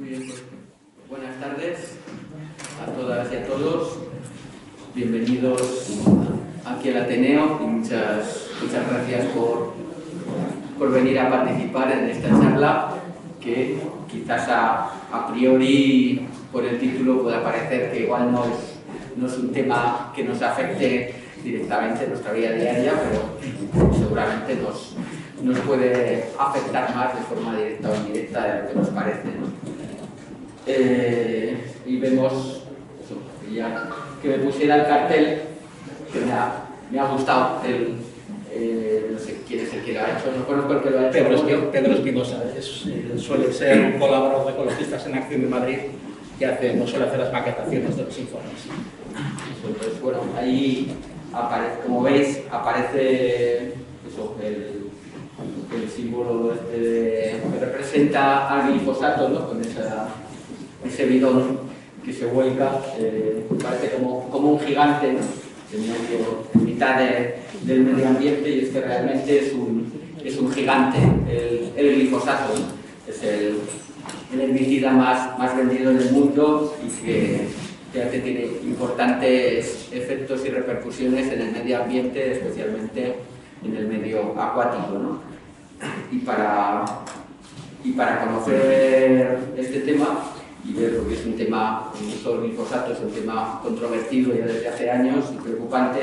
Muy bien, pues, buenas tardes a todas y a todos. Bienvenidos aquí al Ateneo y muchas gracias por venir a participar en esta charla que quizás a priori por el título pueda parecer que igual no es un tema que nos afecte directamente en nuestra vida diaria, pero seguramente nos puede afectar más de forma directa o indirecta de lo que nos parece, ¿no? Y vemos eso, ya que me pusiera el cartel, que me ha gustado no sé quién es el que lo ha hecho, no conozco el que lo ha hecho. Pedro Espinosa, suele ser un colaborador de Ecologistas en Acción de Madrid que no suele hacer las maquetaciones de los informes. Pues bueno, ahí aparece, como veis, aparece eso, el símbolo que representa al glifosato, ¿no? Con ese bidón que se vuelca, parece como un gigante, ¿no? En mitad del medio ambiente, y es que realmente es un gigante el glifosato, ¿no? Es el herbicida más vendido en el mundo y que tiene importantes efectos y repercusiones en el medio ambiente, especialmente en el medio acuático, ¿no? Y para conocer este tema y ver lo que es un tema, el uso del glifosato es un tema controvertido ya desde hace años y preocupante,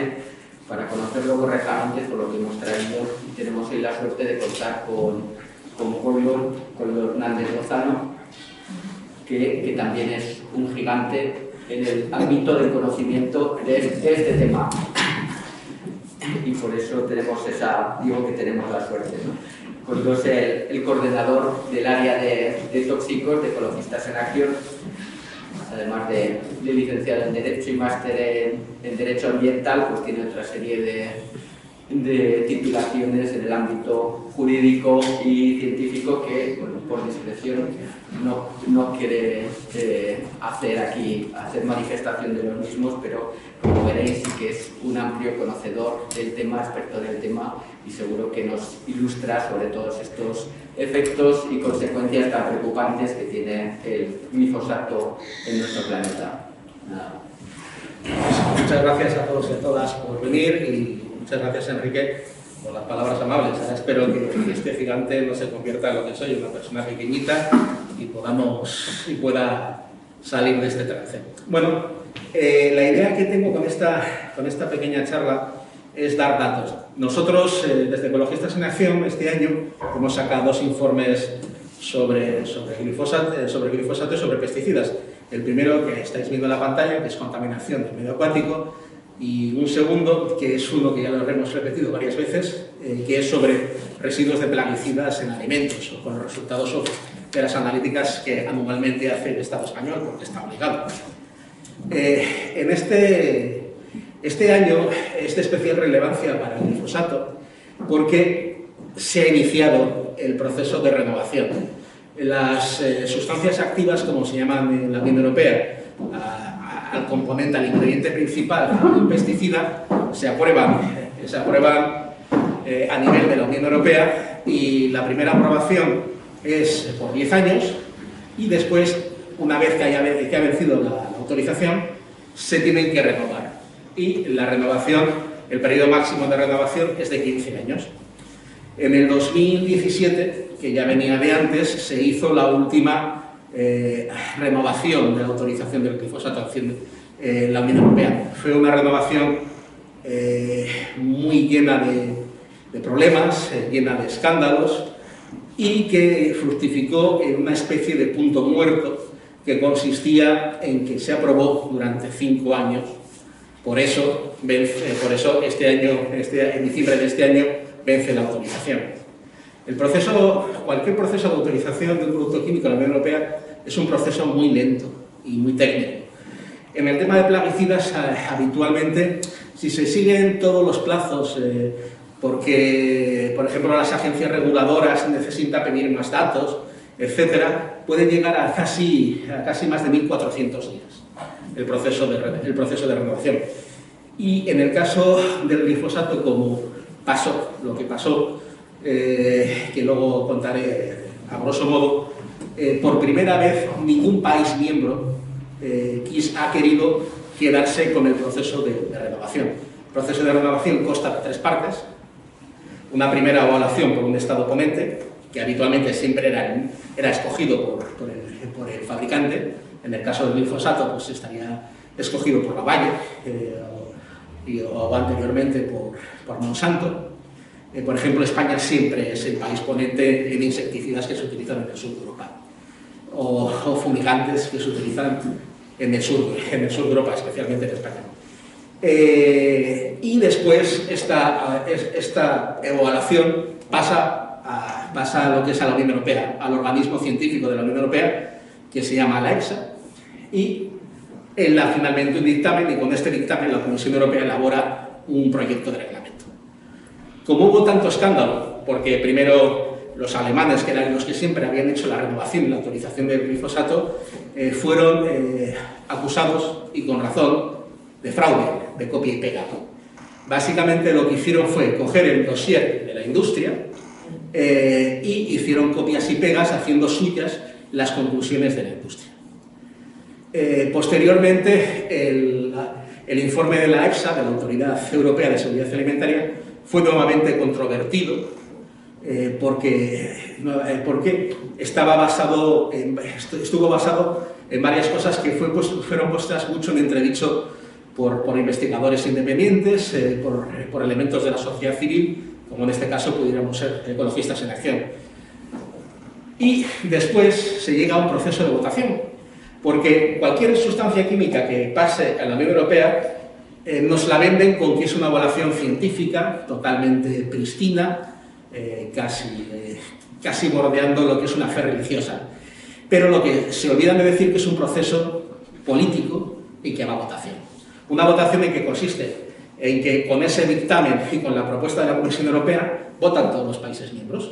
para conocerlo correctamente, por lo que hemos traído, y tenemos hoy la suerte de contar con Koldo Hernández Lozano, que también es un gigante en el ámbito del conocimiento de este tema. Y por eso tenemos digo que tenemos la suerte, ¿no? Koldo es el coordinador del área de tóxicos de Ecologistas en Acción, además de licenciado en Derecho y máster en Derecho Ambiental, pues tiene otra serie de titulaciones en el ámbito jurídico y científico que, bueno, por discreción no quiere hacer manifestación de los mismos, pero como veréis sí que es un amplio conocedor del tema, experto del tema, y seguro que nos ilustra sobre todos estos efectos y consecuencias tan preocupantes que tiene el glifosato en nuestro planeta. Nada. Muchas gracias a todos y a todas por venir y muchas gracias, Enrique, por las palabras amables. Ahora espero que este gigante no se convierta en lo que soy, una persona pequeñita, y pueda salir de este trance. Bueno, la idea que tengo con esta pequeña charla es dar datos. Nosotros, desde Ecologistas en Acción, este año hemos sacado 2 informes sobre glifosato y sobre pesticidas. El primero, que estáis viendo en la pantalla, que es contaminación del medio acuático, y un segundo, que es uno que ya lo hemos repetido varias veces, que es sobre residuos de plaguicidas en alimentos, o con los resultados de las analíticas que anualmente hace el Estado español, porque está obligado. En este año es de especial relevancia para el glifosato, porque se ha iniciado el proceso de renovación. Las sustancias activas, como se llaman en la Unión Europea, al componente, al ingrediente principal de un pesticida, se aprueban a nivel de la Unión Europea, y la primera aprobación es por 10 años, y después, una vez que ha vencido la autorización, se tienen que renovar. Y el periodo máximo de renovación es de 15 años. En el 2017, que ya venía de antes, se hizo la última renovación de la autorización del glifosato en la Unión Europea. Fue una renovación muy llena de problemas, llena de escándalos, y que fructificó en una especie de punto muerto que consistía en que se aprobó durante 5 años. Por eso en diciembre de este año vence la autorización. Cualquier proceso de autorización de un producto químico en la Unión Europea es un proceso muy lento y muy técnico. En el tema de plaguicidas, habitualmente, si se siguen todos los plazos, porque, por ejemplo, las agencias reguladoras necesitan pedir más datos, etcétera, puede llegar a casi más de 1.400 días el proceso de renovación. Y en el caso del glifosato, como pasó, lo que pasó, que luego contaré a grosso modo, por primera vez ningún país miembro ha querido quedarse con el proceso de renovación. El proceso de renovación consta de 3 partes. Una primera evaluación por un Estado ponente, que habitualmente siempre era escogido por el fabricante. En el caso del glifosato, pues estaría escogido por la Bayer o anteriormente por Monsanto. Por ejemplo, España siempre es el país ponente en insecticidas que se utilizan en el sur de Europa, o fumigantes que se utilizan en el sur de Europa, especialmente en España. Y después esta evaluación pasa a lo que es a la Unión Europea, al organismo científico de la Unión Europea, que se llama la EFSA, y él da finalmente un dictamen, y con este dictamen la Comisión Europea elabora un proyecto de reglamento. Como hubo tanto escándalo, porque primero los alemanes, que eran los que siempre habían hecho la renovación y la autorización del glifosato, fueron acusados, y con razón, de fraude, de copia y pega. Básicamente lo que hicieron fue coger el dossier de la industria y hicieron copias y pegas haciendo suyas las conclusiones de la industria. Posteriormente, el informe de la EFSA, de la Autoridad Europea de Seguridad Alimentaria, fue nuevamente controvertido porque estuvo basado en varias cosas que fueron puestas mucho en entredicho por investigadores independientes, por elementos de la sociedad civil, como en este caso pudiéramos ser ecologistas en acción. Y después se llega a un proceso de votación, porque cualquier sustancia química que pase a la Unión Europea nos la venden con que es una evaluación científica, totalmente pristina, casi bordeando lo que es una fe religiosa. Pero lo que se olvidan de decir que es un proceso político y que va a votación. Una votación en que consiste en que con ese dictamen y con la propuesta de la Comisión Europea votan todos los países miembros.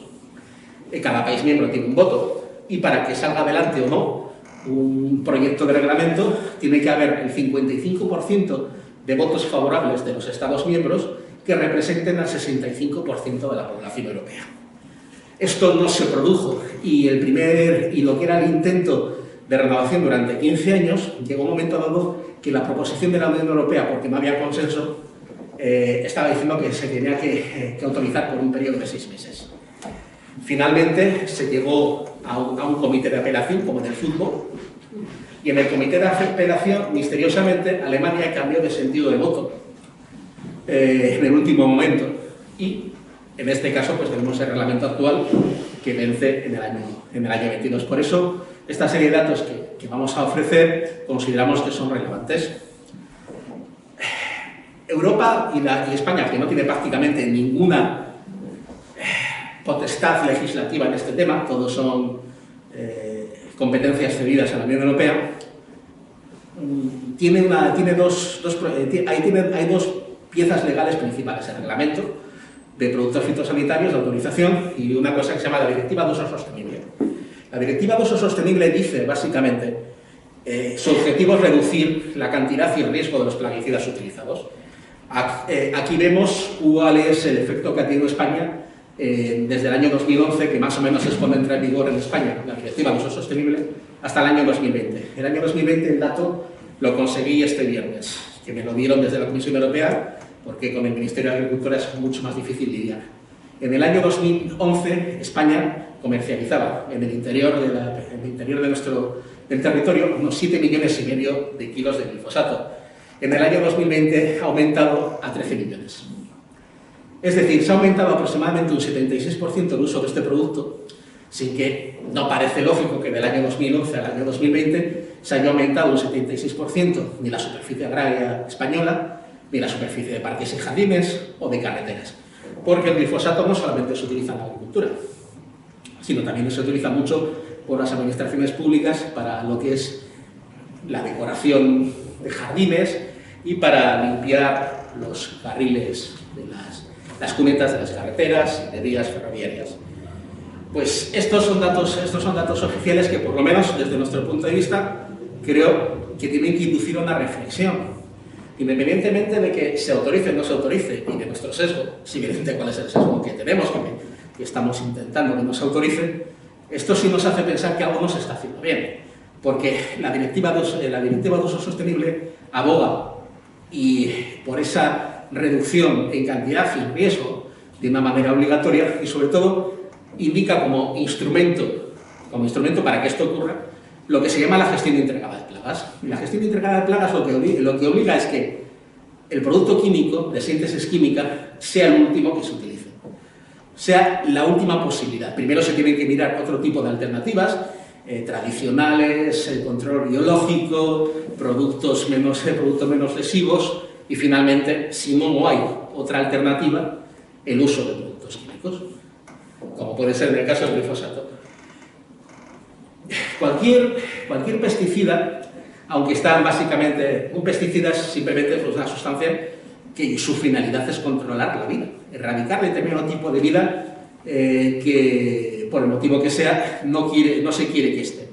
Cada país miembro tiene un voto, y para que salga adelante o no un proyecto de reglamento tiene que haber el 55% de votos favorables de los Estados miembros que representen al 65% de la población europea. Esto no se produjo, y lo que era el intento de renovación durante 15 años, llegó un momento dado que la proposición de la Unión Europea, porque no había consenso, estaba diciendo que se tenía que autorizar por un periodo de 6 meses. Finalmente se llegó a un comité de apelación, como en el fútbol, y en el comité de apelación, misteriosamente, Alemania cambió de sentido de voto en el último momento, y en este caso pues tenemos el reglamento actual que vence en el año 22. Por eso, esta serie de datos que vamos a ofrecer consideramos que son relevantes. Europa y España, que no tiene prácticamente ninguna potestad legislativa en este tema, todos son competencias cedidas a la Unión Europea, hay dos piezas legales principales: el reglamento de productos fitosanitarios de autorización y una cosa que se llama la Directiva de Uso Sostenible. La Directiva de Uso Sostenible dice, básicamente, su objetivo es reducir la cantidad y el riesgo de los plaguicidas utilizados. Aquí vemos cuál es el efecto que ha tenido España desde el año 2011, que más o menos es cuando entra en vigor en España la Directiva de Uso Sostenible, hasta el año 2020. El año 2020 el dato lo conseguí este viernes, que me lo dieron desde la Comisión Europea, porque con el Ministerio de Agricultura es mucho más difícil lidiar. En el año 2011 España comercializaba en el interior del territorio unos 7,5 millones de kilos de glifosato. En el año 2020 ha aumentado a 13 millones. Es decir, se ha aumentado aproximadamente un 76% el uso de este producto, sin que no parece lógico que del año 2011 al año 2020 se haya aumentado un 76% ni la superficie agraria española, ni la superficie de parques y jardines o de carreteras. Porque el glifosato no solamente se utiliza en la agricultura, sino también se utiliza mucho por las administraciones públicas para lo que es la decoración de jardines y para limpiar los carriles de las cunetas de las carreteras y de vías ferroviarias. Pues estos son datos oficiales que, por lo menos desde nuestro punto de vista, creo que tienen que inducir a una reflexión. Independientemente de que se autorice o no se autorice, y de nuestro sesgo, es evidente cuál es el sesgo que tenemos, que estamos intentando que no se autorice, Esto sí nos hace pensar que algo no se está haciendo bien, porque la Directiva de Uso Sostenible aboga por esa reducción en cantidad y riesgo de una manera obligatoria y, sobre todo, indica como instrumento para que esto ocurra lo que se llama la gestión integrada de plagas. Y la gestión integrada de plagas lo que obliga es que el producto químico de síntesis química sea el último que se utilice, sea la última posibilidad. Primero se tienen que mirar otro tipo de alternativas, tradicionales, control biológico, productos menos lesivos y, finalmente, si no hay otra alternativa, el uso de productos químicos, como puede ser en el caso del glifosato. Cualquier pesticida, aunque está básicamente... Un pesticida es simplemente una sustancia que su finalidad es controlar la vida, erradicar determinado tipo de vida que, por el motivo que sea, no se quiere que esté.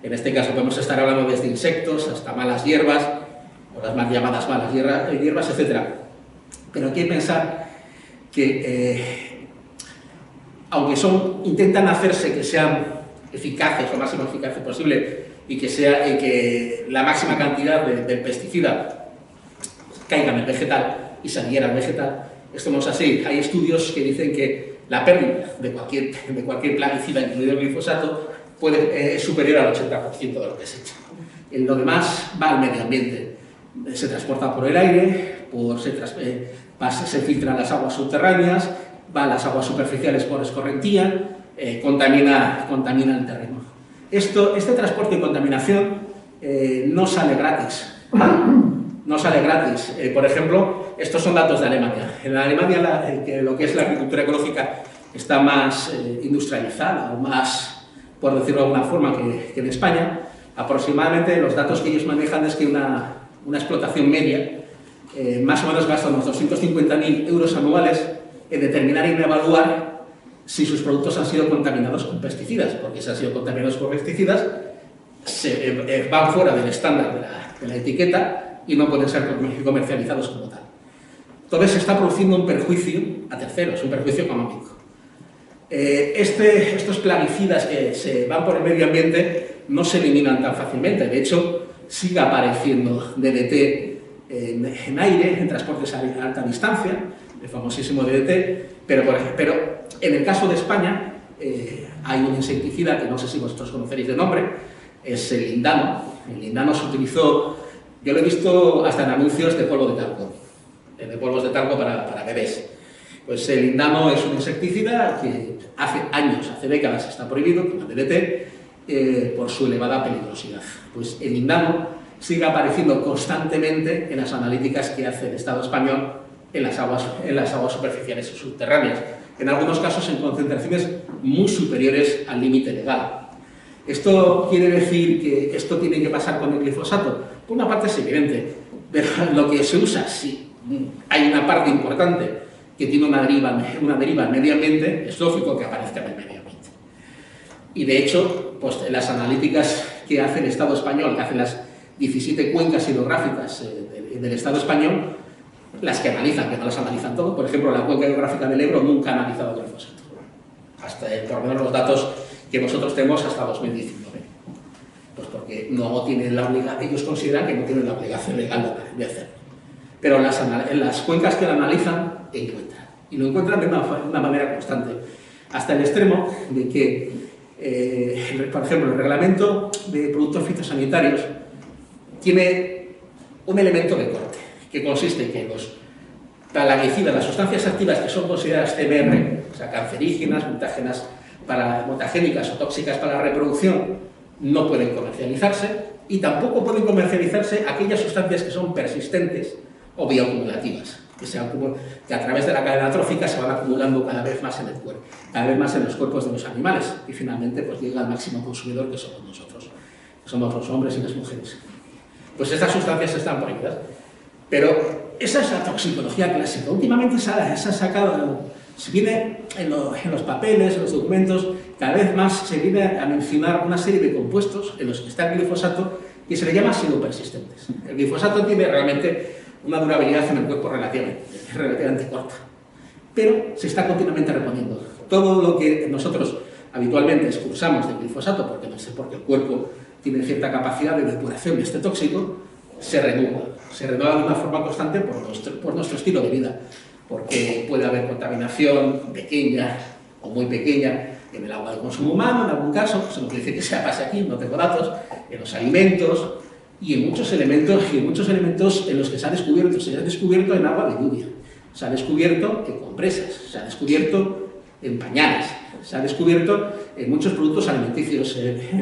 En este caso podemos estar hablando desde insectos hasta malas hierbas, o las más llamadas malas hierbas, etc. Pero hay que pensar que, aunque intentan hacerse que sean eficaces, lo máximo eficaces posible, y que la máxima cantidad del pesticida caiga en el vegetal y se adhiera al vegetal, esto no es así. Hay estudios que dicen que la pérdida de cualquier plaguicida, incluido el glifosato, es superior al 80% de lo que se echa. Lo demás va al medio ambiente. Se transporta por el aire, se filtran las aguas subterráneas, va a las aguas superficiales por escorrentía, contamina el terreno. Este transporte y contaminación no sale gratis. No sale gratis. Por ejemplo, estos son datos de Alemania. En Alemania lo que es la agricultura ecológica está más industrializada, o más, por decirlo de alguna forma, que en España. Aproximadamente los datos que ellos manejan es que una explotación media más o menos gasta unos 250.000 euros anuales en determinar y en evaluar si sus productos han sido contaminados con pesticidas, porque si han sido contaminados con pesticidas, van fuera del estándar de la etiqueta y no pueden ser comercializados como tal. Entonces se está produciendo un perjuicio a terceros, un perjuicio económico. Estos plaguicidas que se van por el medio ambiente no se eliminan tan fácilmente. De hecho, sigue apareciendo DDT en aire, en transportes a alta distancia, el famosísimo DDT, pero en el caso de España hay un insecticida que no sé si vosotros conoceréis de nombre, es el lindano. El lindano se utilizó, yo lo he visto hasta en anuncios de polvo de talco, de polvos de talco para bebés. Pues el lindano es un insecticida que hace décadas está prohibido, como el DDT, por su elevada peligrosidad. Pues el lindano sigue apareciendo constantemente en las analíticas que hace el Estado español en las aguas superficiales y subterráneas, en algunos casos en concentraciones muy superiores al límite legal. ¿Esto quiere decir que esto tiene que pasar con el glifosato? Por una parte es evidente, pero lo que se usa, sí, hay una parte importante que tiene una deriva al medio ambiente, es lógico que aparezca en el medio ambiente. Y de hecho, pues las analíticas que hace el Estado español, que hacen las 17 cuencas hidrográficas del Estado español, las que analizan, que no las analizan todo, por ejemplo, la cuenca hidrográfica del Ebro nunca ha analizado el glifosato, hasta por lo menos los datos que nosotros tenemos hasta 2019. Pues porque no tienen ellos consideran que no tienen la obligación legal de hacerlo. Pero en las cuencas que la analizan, encuentran. Y lo encuentran de una manera constante. Hasta el extremo de que, por ejemplo, el reglamento de productos fitosanitarios tiene un elemento de corte, que consiste en que los plaguicidas, las sustancias activas que son consideradas CMR, o sea, cancerígenas, mutagénicas o tóxicas para la reproducción, no pueden comercializarse, y tampoco pueden comercializarse aquellas sustancias que son persistentes o bioacumulativas, que a través de la cadena trófica se van acumulando cada vez más en el cuerpo, cada vez más en los cuerpos de los animales, y finalmente pues llega al máximo consumidor, que somos nosotros, que somos los hombres y las mujeres. Pues estas sustancias están prohibidas. Pero esa es la toxicología clásica. Últimamente se ha sacado, se viene en los papeles, en los documentos, cada vez más se viene a mencionar una serie de compuestos en los que está el glifosato que se le llama pseudopersistentes. El glifosato tiene realmente una durabilidad en el cuerpo relativamente corta, pero se está continuamente reponiendo. Todo lo que nosotros habitualmente excursamos del glifosato porque el cuerpo tiene cierta capacidad de depuración de este tóxico, se renueva de una forma constante por nuestro estilo de vida, porque puede haber contaminación pequeña o muy pequeña en el agua de consumo humano, en algún caso, eso no quiere decir que sea pase aquí, no tengo datos, en los alimentos y en muchos elementos en los que se ha descubierto en agua de lluvia, se ha descubierto en compresas, se ha descubierto en pañales, se ha descubierto en muchos productos alimenticios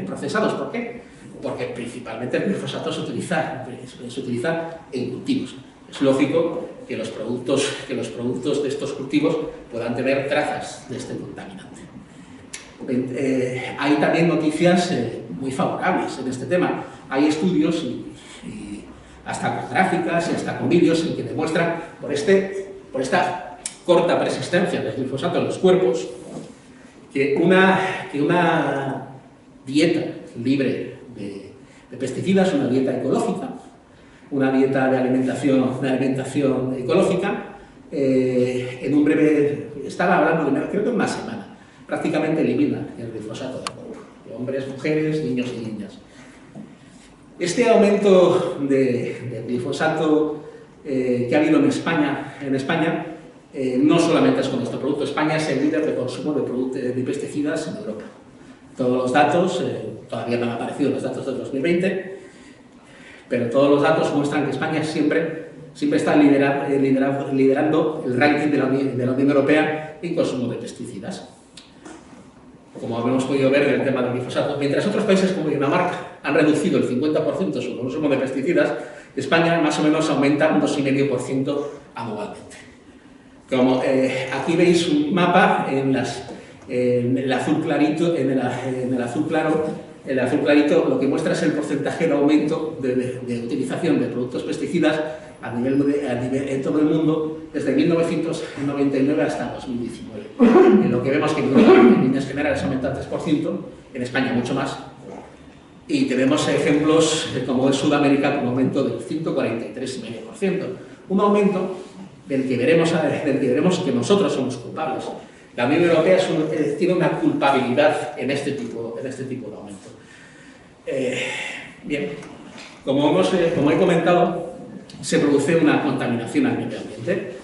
procesados. ¿Por qué? Porque principalmente el glifosato se utiliza en cultivos. Es lógico que los productos de estos cultivos puedan tener trazas de este contaminante. Hay también noticias muy favorables en este tema. Hay estudios, y hasta con gráficas y hasta con vídeos, en que demuestran, por esta corta persistencia del glifosato en los cuerpos, que una dieta libre de pesticidas, una dieta ecológica, una dieta de alimentación ecológica, en un breve, estaba hablando creo que en una semana, prácticamente elimina el glifosato de hombres, mujeres, niños y niñas. Este aumento de glifosato que ha habido en España no solamente es con este producto. España es el líder de consumo de pesticidas en Europa. Todos los datos, todavía no han aparecido los datos del 2020, pero todos los datos muestran que España siempre está liderando el ranking de la Unión Europea en consumo de pesticidas. Como hemos podido ver en el tema del glifosato, mientras otros países como Dinamarca han reducido el 50% su consumo de pesticidas, España más o menos aumenta un 2,5% anualmente. Como aquí veis un mapa en el azul clarito, el azul clarito lo que muestra es el porcentaje de aumento de utilización de productos pesticidas en todo el mundo desde 1999 hasta 2019. En lo que vemos que en líneas generales aumenta el 3%, en España mucho más, y tenemos ejemplos como en Sudamérica con un aumento del 143,5%. Un aumento del que veremos que nosotros somos culpables. La Unión Europea tiene una culpabilidad en este tipo de aumento. Bien, como he comentado, se produce una contaminación al medio ambiente.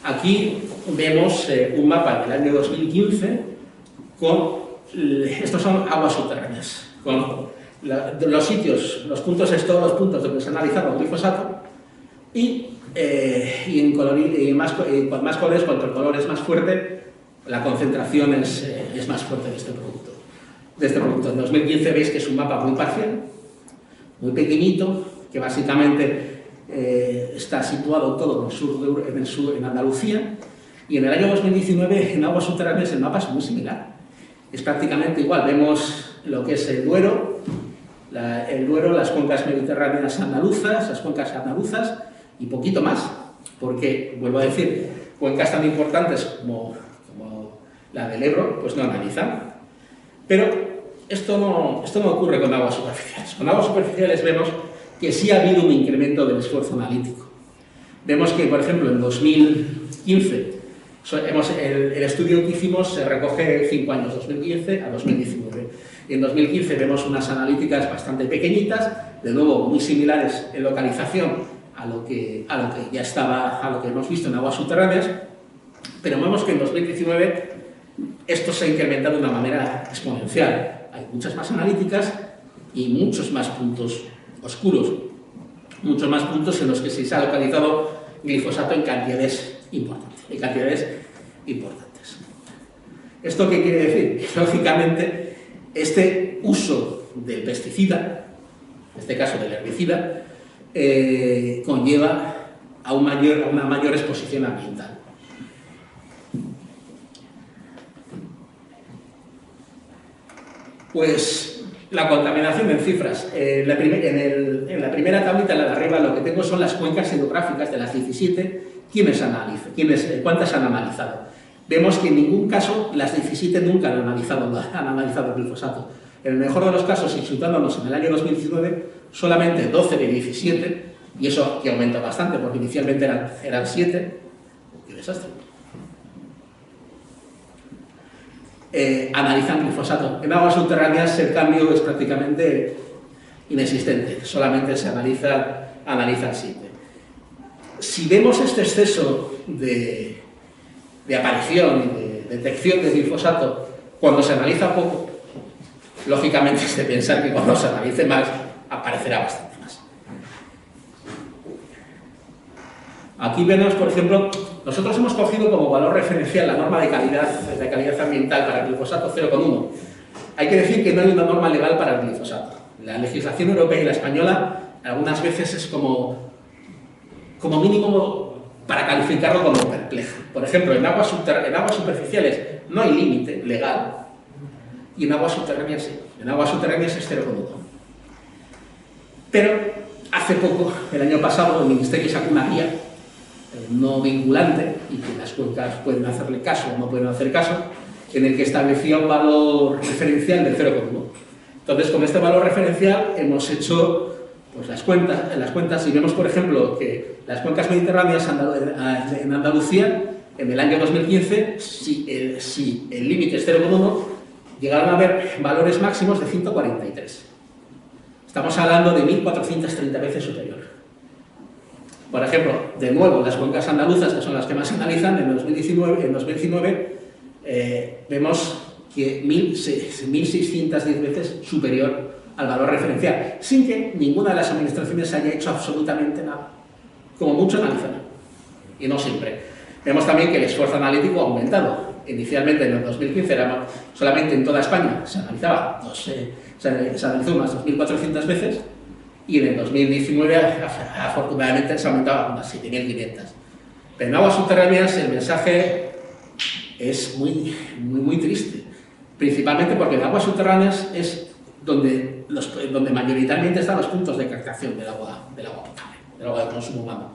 Aquí vemos un mapa del año 2015 estos son aguas subterráneas, con los puntos donde se ha analizado el glifosato y con más colores, cuanto el color es más fuerte, la concentración es más fuerte de este producto. En 2015 veis que es un mapa muy parcial, muy pequeñito, que básicamente está situado todo en Andalucía, y en el año 2019 en aguas subterráneas el mapa es muy similar. Es prácticamente igual, vemos lo que es el Duero, las cuencas mediterráneas andaluzas, las cuencas andaluzas y poquito más, porque, vuelvo a decir, cuencas tan importantes como la del Ebro, pues no analizan. Pero esto no ocurre con aguas superficiales. Con aguas superficiales vemos que sí ha habido un incremento del esfuerzo analítico. Vemos que, por ejemplo, en 2015, el estudio que hicimos se recoge 5 años, 2015 a 2019. En 2015 vemos unas analíticas bastante pequeñitas, de nuevo muy similares en localización a lo que hemos visto en aguas subterráneas, pero vemos que en 2019 esto se ha incrementado de una manera exponencial. Hay muchas más analíticas y muchos más puntos oscuros, muchos más puntos en los que se ha localizado glifosato en cantidades importantes. ¿Esto qué quiere decir? Que, lógicamente, este uso del pesticida, en este caso del herbicida, conlleva a una mayor exposición ambiental. Pues la contaminación en cifras. En la primera tablita, la de arriba, lo que tengo son las cuencas hidrográficas de las 17, ¿cuántas han analizado? Vemos que en ningún caso las 17 nunca han analizado el glifosato. En el mejor de los casos, y situándonos en el año 2019, solamente 12 de 17, y eso que aumenta bastante, porque inicialmente eran 7. ¡Qué desastre! analizan glifosato. En aguas subterráneas el cambio es prácticamente inexistente, solamente se analiza el sitio. Si vemos este exceso de aparición y de detección de glifosato cuando se analiza poco, lógicamente es de pensar que cuando se analice más aparecerá bastante más. Aquí vemos, por ejemplo, nosotros hemos cogido como valor referencial la norma de calidad ambiental para el glifosato 0,1. Hay que decir que no hay una norma legal para el glifosato. La legislación europea y la española algunas veces es como mínimo para calificarlo como perpleja. Por ejemplo, en aguas superficiales no hay límite legal y en aguas subterráneas sí. En aguas subterráneas es 0,1. Pero hace poco, el año pasado, el Ministerio sacó una guía no vinculante y que las cuencas pueden hacerle caso o no pueden hacer caso, en el que establecía un valor referencial de 0,1. Entonces, con este valor referencial hemos hecho pues, las cuentas y vemos, por ejemplo, que las cuencas mediterráneas en Andalucía, en el año 2015, si el límite es 0,1, llegaron a haber valores máximos de 143. Estamos hablando de 1.430 veces superior. Por ejemplo, de nuevo, las cuencas andaluzas, que son las que más se analizan, en 2019 vemos que 1.610 veces superior al valor referencial, sin que ninguna de las administraciones haya hecho absolutamente nada. Como mucho analizan, y no siempre. Vemos también que el esfuerzo analítico ha aumentado. Inicialmente, en el 2015, solamente en toda España se analizó unas 2.400 veces, y en el 2019, afortunadamente, se ha aumentado a unas 7.500. Pero en aguas subterráneas el mensaje es muy triste, principalmente porque en aguas subterráneas es donde mayoritariamente están los puntos de captación del agua potable, del agua de consumo humano.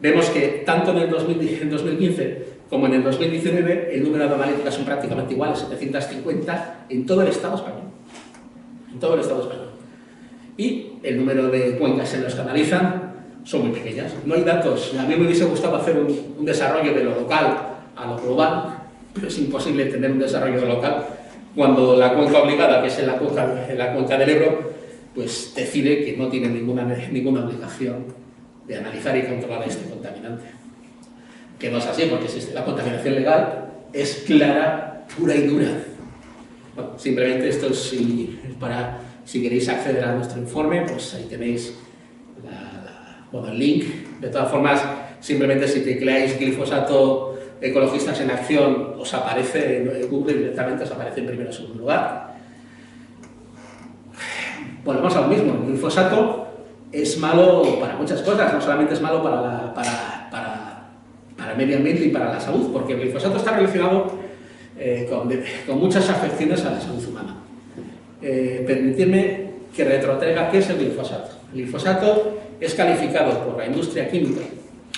Vemos que tanto en el 2015 como en el 2019 el número de analíticas son prácticamente iguales, 750 en todo el Estado español. En todo el Estado español. Y el número de cuencas en las que analizan son muy pequeñas. No hay datos. A mí me hubiese gustado hacer un desarrollo de lo local a lo global, pero es imposible tener un desarrollo local cuando la cuenca obligada, que es en la cuenca del Ebro, pues decide que no tiene ninguna obligación de analizar y controlar este contaminante. Que no es así, porque la contaminación legal es clara, pura y dura. Bueno, simplemente esto es si queréis acceder a nuestro informe, pues ahí tenéis el link. De todas formas, simplemente si tecleáis glifosato ecologistas en acción, os aparece en Google directamente, os aparece en primero o segundo lugar. Volvemos a lo mismo, el glifosato es malo para muchas cosas, no solamente es malo para el medio ambiente y para la salud, porque el glifosato está relacionado con muchas afecciones a la salud humana. Permitidme que retrotraiga qué es el glifosato. El glifosato es calificado por la industria química,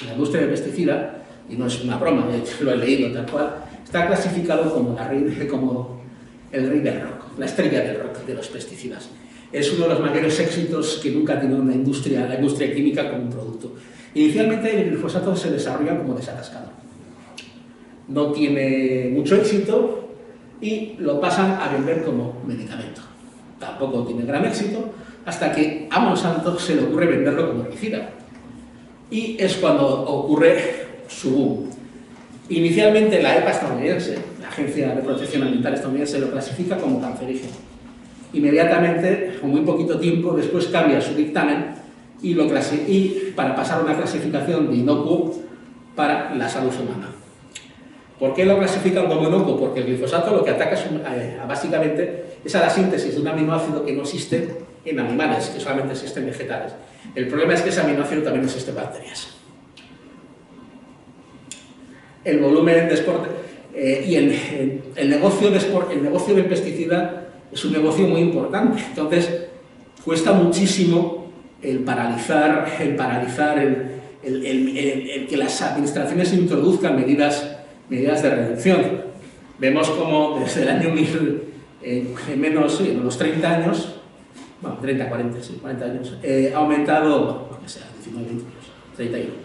la industria de pesticida, y no es una broma, de hecho lo he leído tal cual, está clasificado como el rey del rock, la estrella del rock de los pesticidas. Es uno de los mayores éxitos que nunca ha tenido la industria química como un producto. Inicialmente el glifosato se desarrolla como desatascado. No tiene mucho éxito y lo pasan a vender como medicamento. Tampoco tiene gran éxito hasta que a Monsanto se le ocurre venderlo como herbicida. Y es cuando ocurre su boom. Inicialmente la EPA estadounidense, la Agencia de Protección Ambiental estadounidense, lo clasifica como cancerígeno. Inmediatamente, con muy poquito tiempo, después cambia su dictamen y para pasar a una clasificación de inocuo para la salud humana. ¿Por qué lo clasifican como inocuo? Porque el glifosato lo que ataca básicamente es a la síntesis de un aminoácido que no existe en animales, que solamente existe en vegetales. El problema es que ese aminoácido también existe en bacterias. El volumen de exporte y el negocio del pesticida es un negocio muy importante. Entonces, cuesta muchísimo el paralizar que las administraciones introduzcan medidas de reducción. Vemos como desde el año 1000, en unos 30 años, bueno, 30, 40, sí, 40 años, ha aumentado, no sé, 19, 20, 31.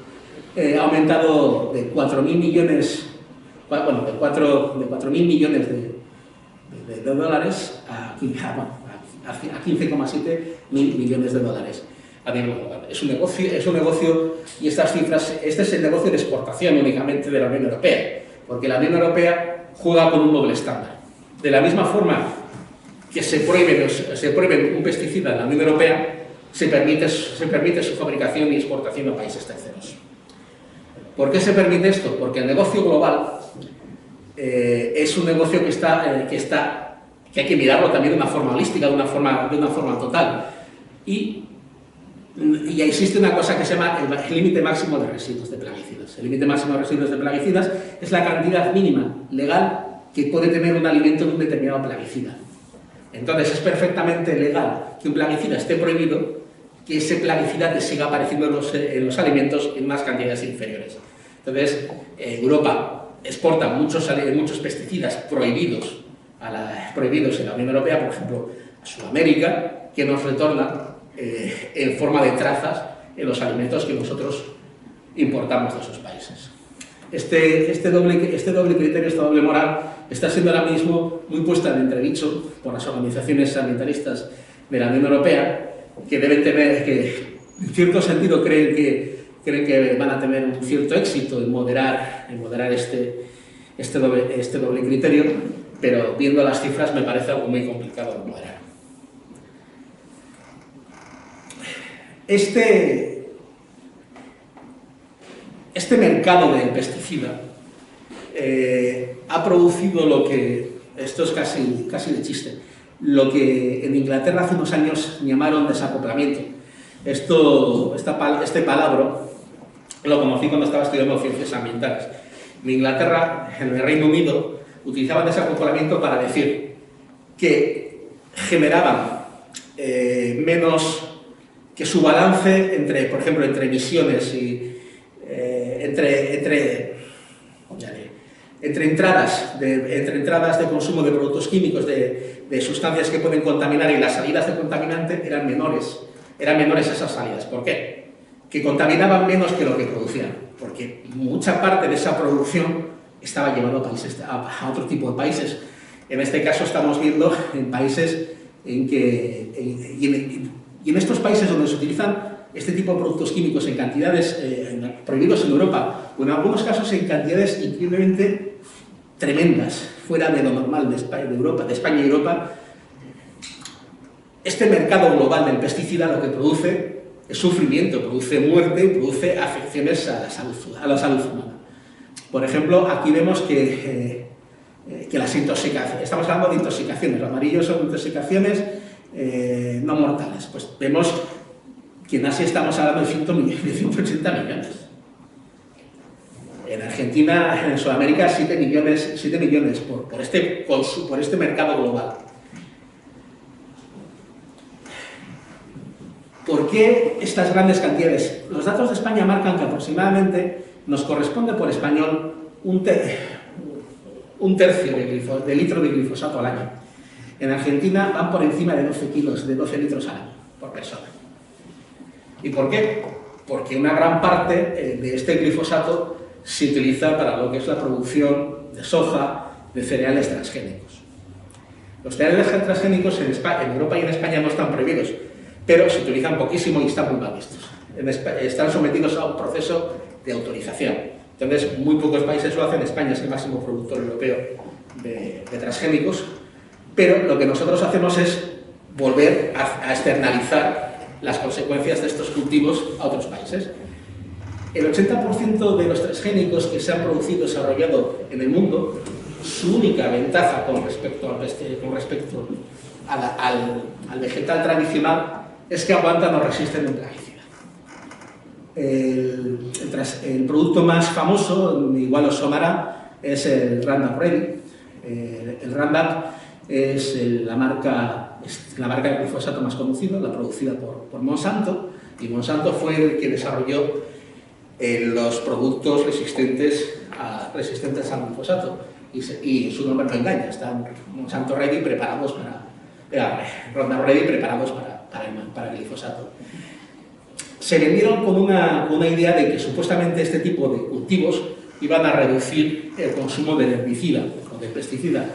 Ha aumentado de 4.000 millones, bueno, de 4.000 millones de dólares a 15,7 mil millones de dólares a nivel global. Es un negocio, y estas cifras, este es el negocio de exportación únicamente de la Unión Europea, porque la Unión Europea juega con un doble estándar. De la misma forma que se prohíbe un pesticida en la Unión Europea, se permite su fabricación y exportación a países terceros. ¿Por qué se permite esto? Porque el negocio global es un negocio que hay que mirarlo también de una forma holística, de una forma total. Y existe una cosa que se llama el límite máximo de residuos de plaguicidas. El límite máximo de residuos de plaguicidas es la cantidad mínima legal que puede tener un alimento de un determinado plaguicida. Entonces es perfectamente legal que un plaguicida esté prohibido, que ese plaguicida te siga apareciendo en los alimentos en unas cantidades inferiores. Entonces Europa exporta muchos pesticidas prohibidos en la Unión Europea, por ejemplo a Sudamérica, que nos retorna en forma de trazas en los alimentos que nosotros importamos de esos países. Este doble criterio, esta doble moral, está siendo ahora mismo muy puesta en entredicho por las organizaciones ambientalistas de la Unión Europea, que deben tener, que en cierto sentido creen que van a tener un cierto éxito en moderar este doble criterio, pero viendo las cifras me parece algo muy complicado de moderar. Este mercado del pesticida ha producido lo que, esto es casi de chiste, lo que en Inglaterra hace unos años llamaron desacoplamiento. Este palabra lo conocí cuando estaba estudiando ciencias ambientales. En Inglaterra, en el Reino Unido, utilizaban desacoplamiento para decir que generaban menos, que su balance entre, por ejemplo, entre emisiones y entre entradas de consumo de productos químicos, de sustancias que pueden contaminar, y las salidas de contaminante eran menores esas salidas. ¿Por qué? Que contaminaban menos que lo que producían, porque mucha parte de esa producción estaba llevando a otro tipo de países. En este caso estamos viendo en países y en estos países donde se utilizan este tipo de productos químicos en cantidades prohibidos en Europa, o en algunos casos en cantidades increíblemente tremendas, fuera de lo normal de España y Europa, este mercado global del pesticida lo que produce es sufrimiento, produce muerte, produce afecciones a la salud humana. Por ejemplo, aquí vemos que las intoxicaciones, estamos hablando de intoxicaciones, lo amarillo son intoxicaciones no mortales, pues vemos que en Asia estamos hablando de 180 millones. En Argentina, en Sudamérica, 7 millones por este mercado global. ¿Por qué estas grandes cantidades? Los datos de España marcan que aproximadamente nos corresponde por español un tercio de litro de glifosato al año. En Argentina van por encima de 12 litros al año por persona. ¿Y por qué? Porque una gran parte de este glifosato se utiliza para lo que es la producción de soja, de cereales transgénicos. Los cereales transgénicos en Europa y en España no están prohibidos, pero se utilizan poquísimo y están muy mal vistos. Están sometidos a un proceso de autorización. Entonces, muy pocos países lo hacen. España es el máximo productor europeo de transgénicos, pero lo que nosotros hacemos es volver a externalizar las consecuencias de estos cultivos a otros países. El 80% de los transgénicos que se han producido y desarrollado en el mundo, su única ventaja con respecto al vegetal tradicional es que aguantan o resisten un plaguicida. El producto más famoso, igual os sonará, es el Roundup Ready. El Roundup es la marca de glifosato más conocida, la producida por Monsanto, y Monsanto fue el que desarrolló los productos resistentes al glifosato, y su nombre no engaña, están Monsanto Ready preparados Roundup Ready preparados para el glifosato. Se vendieron con una idea de que supuestamente este tipo de cultivos iban a reducir el consumo de herbicida o de pesticida.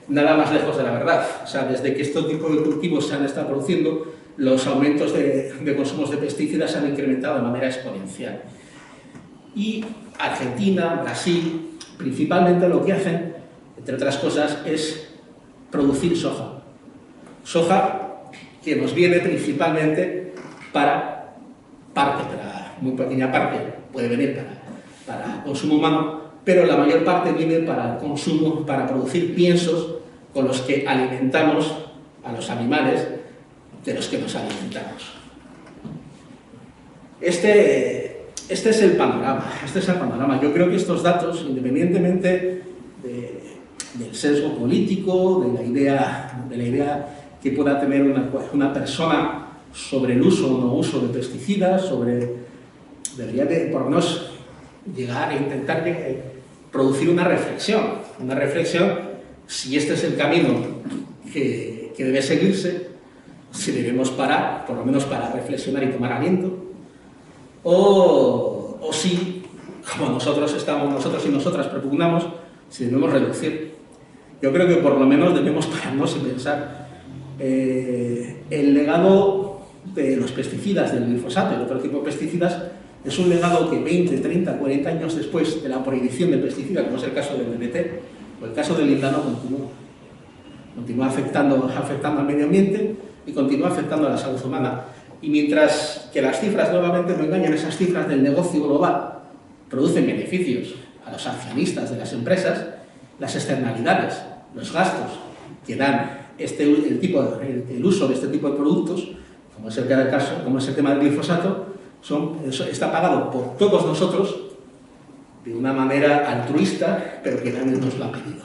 nada más lejos de la verdad. O sea, desde que este tipo de cultivos se han estado produciendo, los aumentos de consumos de pesticidas se han incrementado de manera exponencial. Y Argentina, Brasil, principalmente lo que hacen, entre otras cosas, es producir soja. Soja que nos viene principalmente para muy pequeña parte, puede venir para consumo humano, pero la mayor parte viene para el consumo, para producir piensos con los que alimentamos a los animales de los que nos alimentamos. Este es el panorama. Yo creo que estos datos, independientemente del sesgo político, de la idea que pueda tener una persona sobre el uso o no uso de pesticidas, debería de, por lo menos, llegar a intentar producir una reflexión si este es el camino que debe seguirse, si debemos parar, por lo menos para reflexionar y tomar aliento, o si, como nosotros y nosotras propugnamos, si debemos reducir. Yo creo que por lo menos debemos pararnos y pensar el legado de los pesticidas, del glifosato y otro tipo de pesticidas, es un legado que 20, 30, 40 años después de la prohibición del pesticida, como es el caso del DDT o el caso del lindano, continúa afectando al medio ambiente y continúa afectando a la salud humana. Y mientras que las cifras, nuevamente no engañan, esas cifras del negocio global producen beneficios a los accionistas de las empresas, las externalidades, los gastos que dan el uso de este tipo de productos, como es el tema del glifosato, está pagado por todos nosotros de una manera altruista, pero que nadie nos lo ha pedido.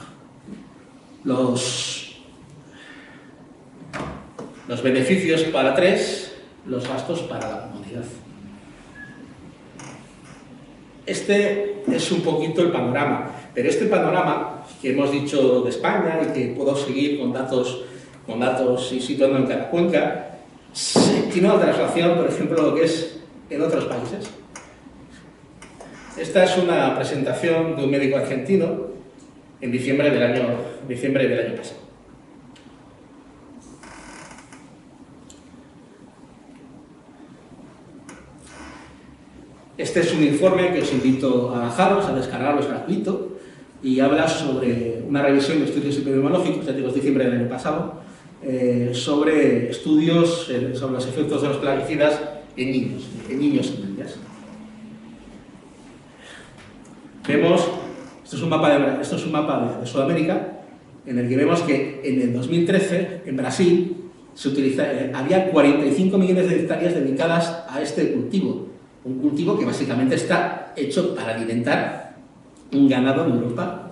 Los beneficios para 3, los gastos para la comunidad. Este es un poquito el panorama, pero este panorama que hemos dicho de España y que puedo seguir con datos y situando en cada cuenca, tiene una traslación, por ejemplo, lo que es en otros países. Esta es una presentación de un médico argentino en diciembre del año pasado. Este es un informe que os invito a bajaros, a descargarlo, es gratuito, y habla sobre una revisión de estudios epidemiológicos, ya digo, es diciembre del año pasado, sobre estudios sobre los efectos de los plaguicidas en niños y niñas. Vemos, esto es un mapa de Sudamérica, en el que vemos que en el 2013, en Brasil, había 45 millones de hectáreas dedicadas a este cultivo. Un cultivo que básicamente está hecho para alimentar un ganado en Europa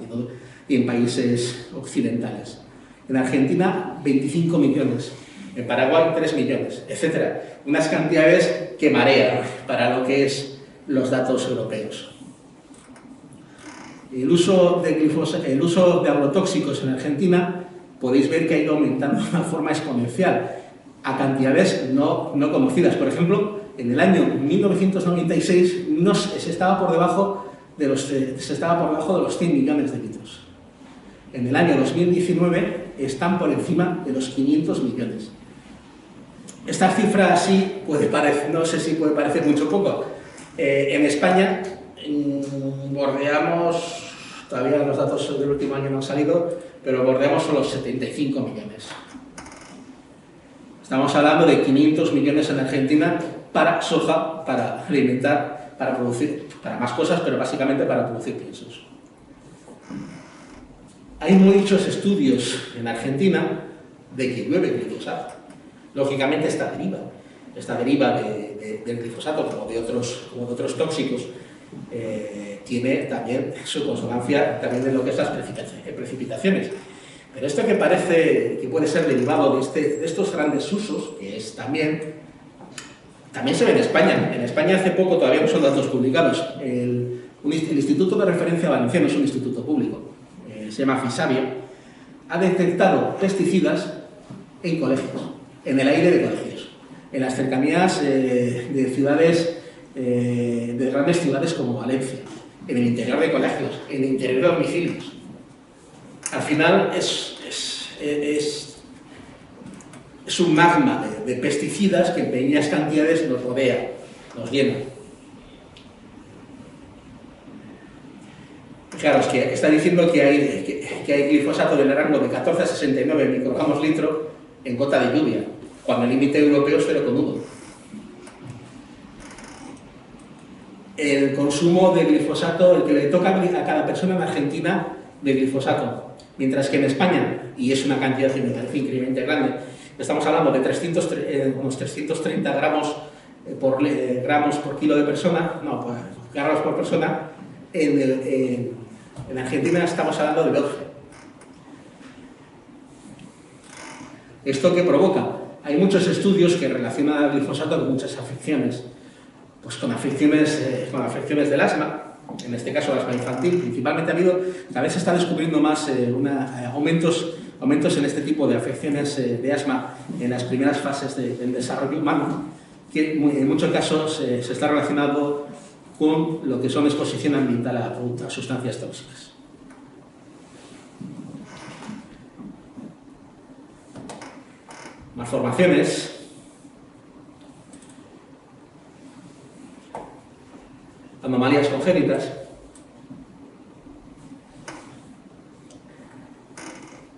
y en países occidentales. En Argentina, 25 millones. En Paraguay, 3 millones, etc. Unas cantidades que marean para lo que es los datos europeos. El uso de agrotóxicos en Argentina, podéis ver que ha ido aumentando de una forma exponencial a cantidades no conocidas. Por ejemplo, en el año 1996 se estaba por debajo de los 100 millones de litros. En el año 2019 están por encima de los 500 millones. Esta cifra sí no sé si puede parecer mucho o poco. En España bordeamos, todavía los datos del último año no han salido, pero bordeamos solo los 75 millones. Estamos hablando de 500 millones en Argentina para soja, para alimentar, para producir, para más cosas, pero básicamente para producir piensos. Hay muchos estudios en Argentina de que llueve glifosato. Lógicamente esta deriva del glifosato, como de otros tóxicos, tiene también su consonancia también de lo que es las precipitaciones. Pero esto que parece que puede ser derivado de estos grandes usos, que es también se ve en España. En España hace poco, todavía no son datos publicados, el Instituto de Referencia Valenciano es un instituto público, se llama Fisabio, ha detectado pesticidas en colegios, en el aire de colegios, en las cercanías de ciudades, de grandes ciudades como Valencia, en el interior de colegios, en el interior de domicilios. Al final es un magma de pesticidas que en pequeñas cantidades nos rodea, nos llena. Fijaros que está diciendo que hay glifosato del rango de 14 a 69 microgramos litro en gota de lluvia, cuando el límite europeo es 0,1. El consumo de glifosato, el que le toca a cada persona en Argentina de glifosato, mientras que en España, y es una cantidad increíblemente grande, estamos hablando de unos 330 gramos por kilo de persona, no, gramos por persona, en Argentina estamos hablando de 12. ¿Esto qué provoca? Hay muchos estudios que relacionan al glifosato con muchas afecciones, pues con afecciones del asma, en este caso el asma infantil, principalmente cada vez se está descubriendo más aumentos en este tipo de afecciones de asma en las primeras fases del desarrollo humano, que en muchos casos se está relacionado con lo que son exposición ambiental a sustancias tóxicas. Malformaciones. Anomalías congénitas.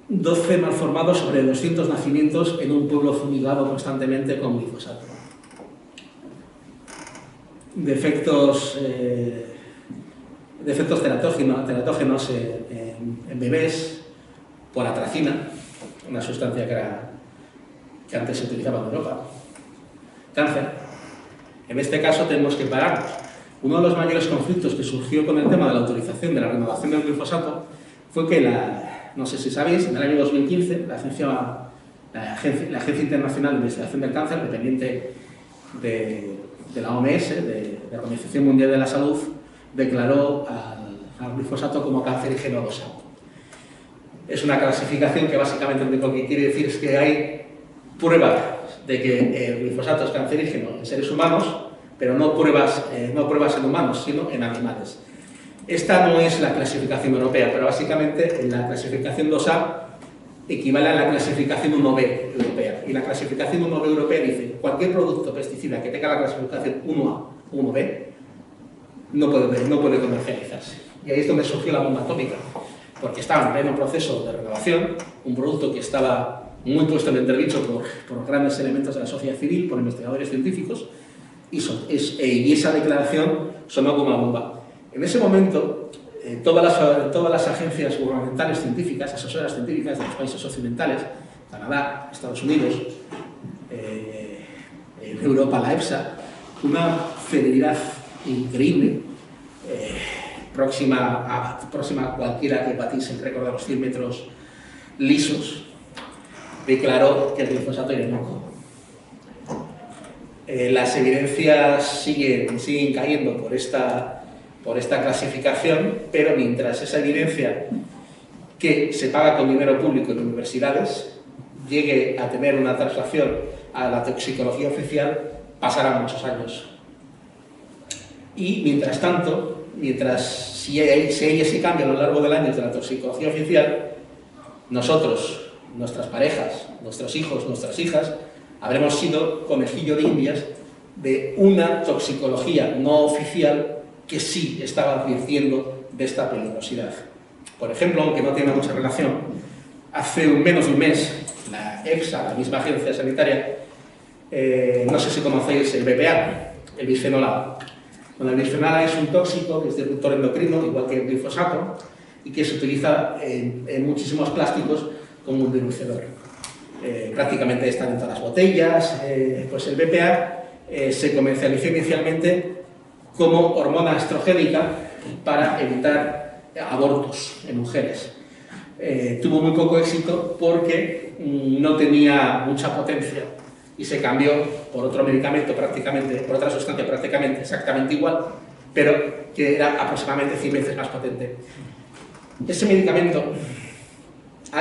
12 malformados sobre 200 nacimientos en un pueblo fumigado constantemente con glifosato. Defectos teratógenos en bebés por atracina, una sustancia que antes se utilizaba en Europa. Cáncer. En este caso tenemos que pararnos. Uno de los mayores conflictos que surgió con el tema de la autorización de la renovación del glifosato fue que no sé si sabéis, en el año 2015 la Agencia Internacional de Investigación del Cáncer, dependiente de la OMS, de la Organización Mundial de la Salud, declaró al glifosato como cancerígeno 2A. Es una clasificación que básicamente lo que quiere decir es que hay pruebas de que el glifosato es cancerígeno en seres humanos, pero no pruebas en humanos, sino en animales. Esta no es la clasificación europea, pero básicamente la clasificación 2A equivale a la clasificación 1B europea. Y la clasificación 1B europea dice cualquier producto pesticida que tenga la clasificación 1A o 1B no puede comercializarse. Y ahí es donde surgió la bomba atómica, porque estaba en pleno proceso de renovación, un producto que estaba muy puesto en entredicho por grandes elementos de la sociedad civil, por investigadores científicos, y esa declaración sonó como una bomba. En ese momento, todas las agencias gubernamentales científicas, asesoras científicas de los países occidentales, Canadá, Estados Unidos, en Europa la EFSA, una celeridad increíble, próxima a cualquiera que batiese el récord de los 100 metros lisos, declaró que el glifosato era inocuo. Las evidencias siguen cayendo por esta clasificación, pero mientras esa evidencia que se paga con dinero público en universidades llegue a tener una traslación a la toxicología oficial, pasarán muchos años. Y mientras tanto, si hay ese cambio a lo largo del año de la toxicología oficial, nosotros, nuestras parejas, nuestros hijos, nuestras hijas, habremos sido conejillo de indias de una toxicología no oficial que sí estaba advirtiendo de esta peligrosidad. Por ejemplo, aunque no tiene mucha relación, hace menos de un mes, la EFSA, la misma agencia sanitaria, no sé si conocéis el BPA, el bisfenol A. Bueno, el bisfenol A es un tóxico que es disruptor endocrino, igual que el glifosato, y que se utiliza en muchísimos plásticos como un dilucidor. Prácticamente están en todas las botellas. Pues el BPA se comercializó inicialmente como hormona estrogénica para evitar abortos en mujeres. Tuvo muy poco éxito porque no tenía mucha potencia y se cambió por otro medicamento por otra sustancia prácticamente exactamente igual, pero que era aproximadamente 100 veces más potente. Ese medicamento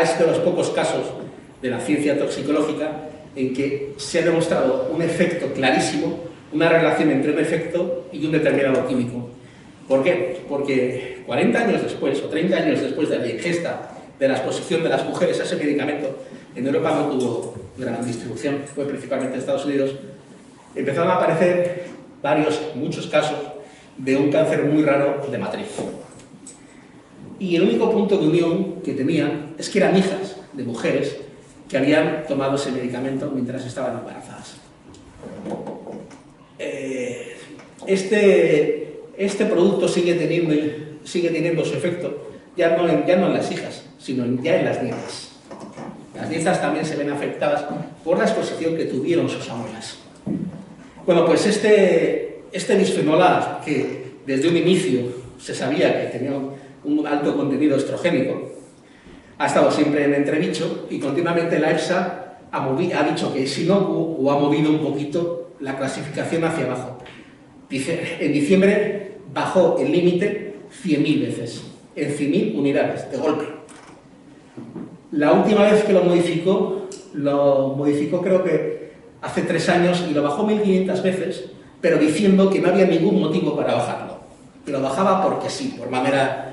es de los pocos casos de la ciencia toxicológica en que se ha demostrado un efecto clarísimo, una relación entre un efecto y un determinado químico. ¿Por qué? Porque 40 años después o 30 años después de la ingesta de la exposición de las mujeres a ese medicamento en Europa no tuvo gran distribución, fue principalmente en Estados Unidos, empezaron a aparecer muchos casos de un cáncer muy raro de matriz. Y el único punto de unión que tenían es que eran hijas de mujeres que habían tomado ese medicamento mientras estaban embarazadas. Este producto sigue teniendo su efecto ya no en las hijas, sino ya en las nietas. Las nietas también se ven afectadas por la exposición que tuvieron sus abuelas. Bueno, pues este bisfenol A, que desde un inicio se sabía que tenía un alto contenido estrogénico, ha estado siempre en entredicho y continuamente la EFSA ha dicho que es inocuo o ha movido un poquito la clasificación hacia abajo. Dice, en diciembre bajó el límite 100.000 veces, en 100.000 unidades, de golpe. La última vez que lo modificó creo que hace 3 años y lo bajó 1.500 veces, pero diciendo que no había ningún motivo para bajarlo. Que lo bajaba porque sí, por manera...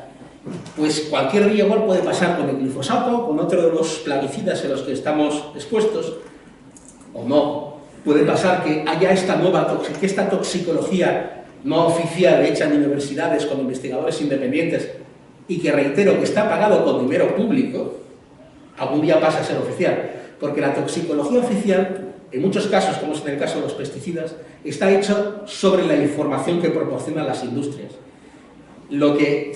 Pues cualquier día igual puede pasar con el glifosato, con otro de los plaguicidas en los que estamos expuestos, o no. Puede pasar que haya esta toxicología no oficial hecha en universidades con investigadores independientes y que, reitero, que está pagado con dinero público, algún día pasa a ser oficial. Porque la toxicología oficial, en muchos casos, como es en el caso de los pesticidas, está hecha sobre la información que proporcionan las industrias. Lo que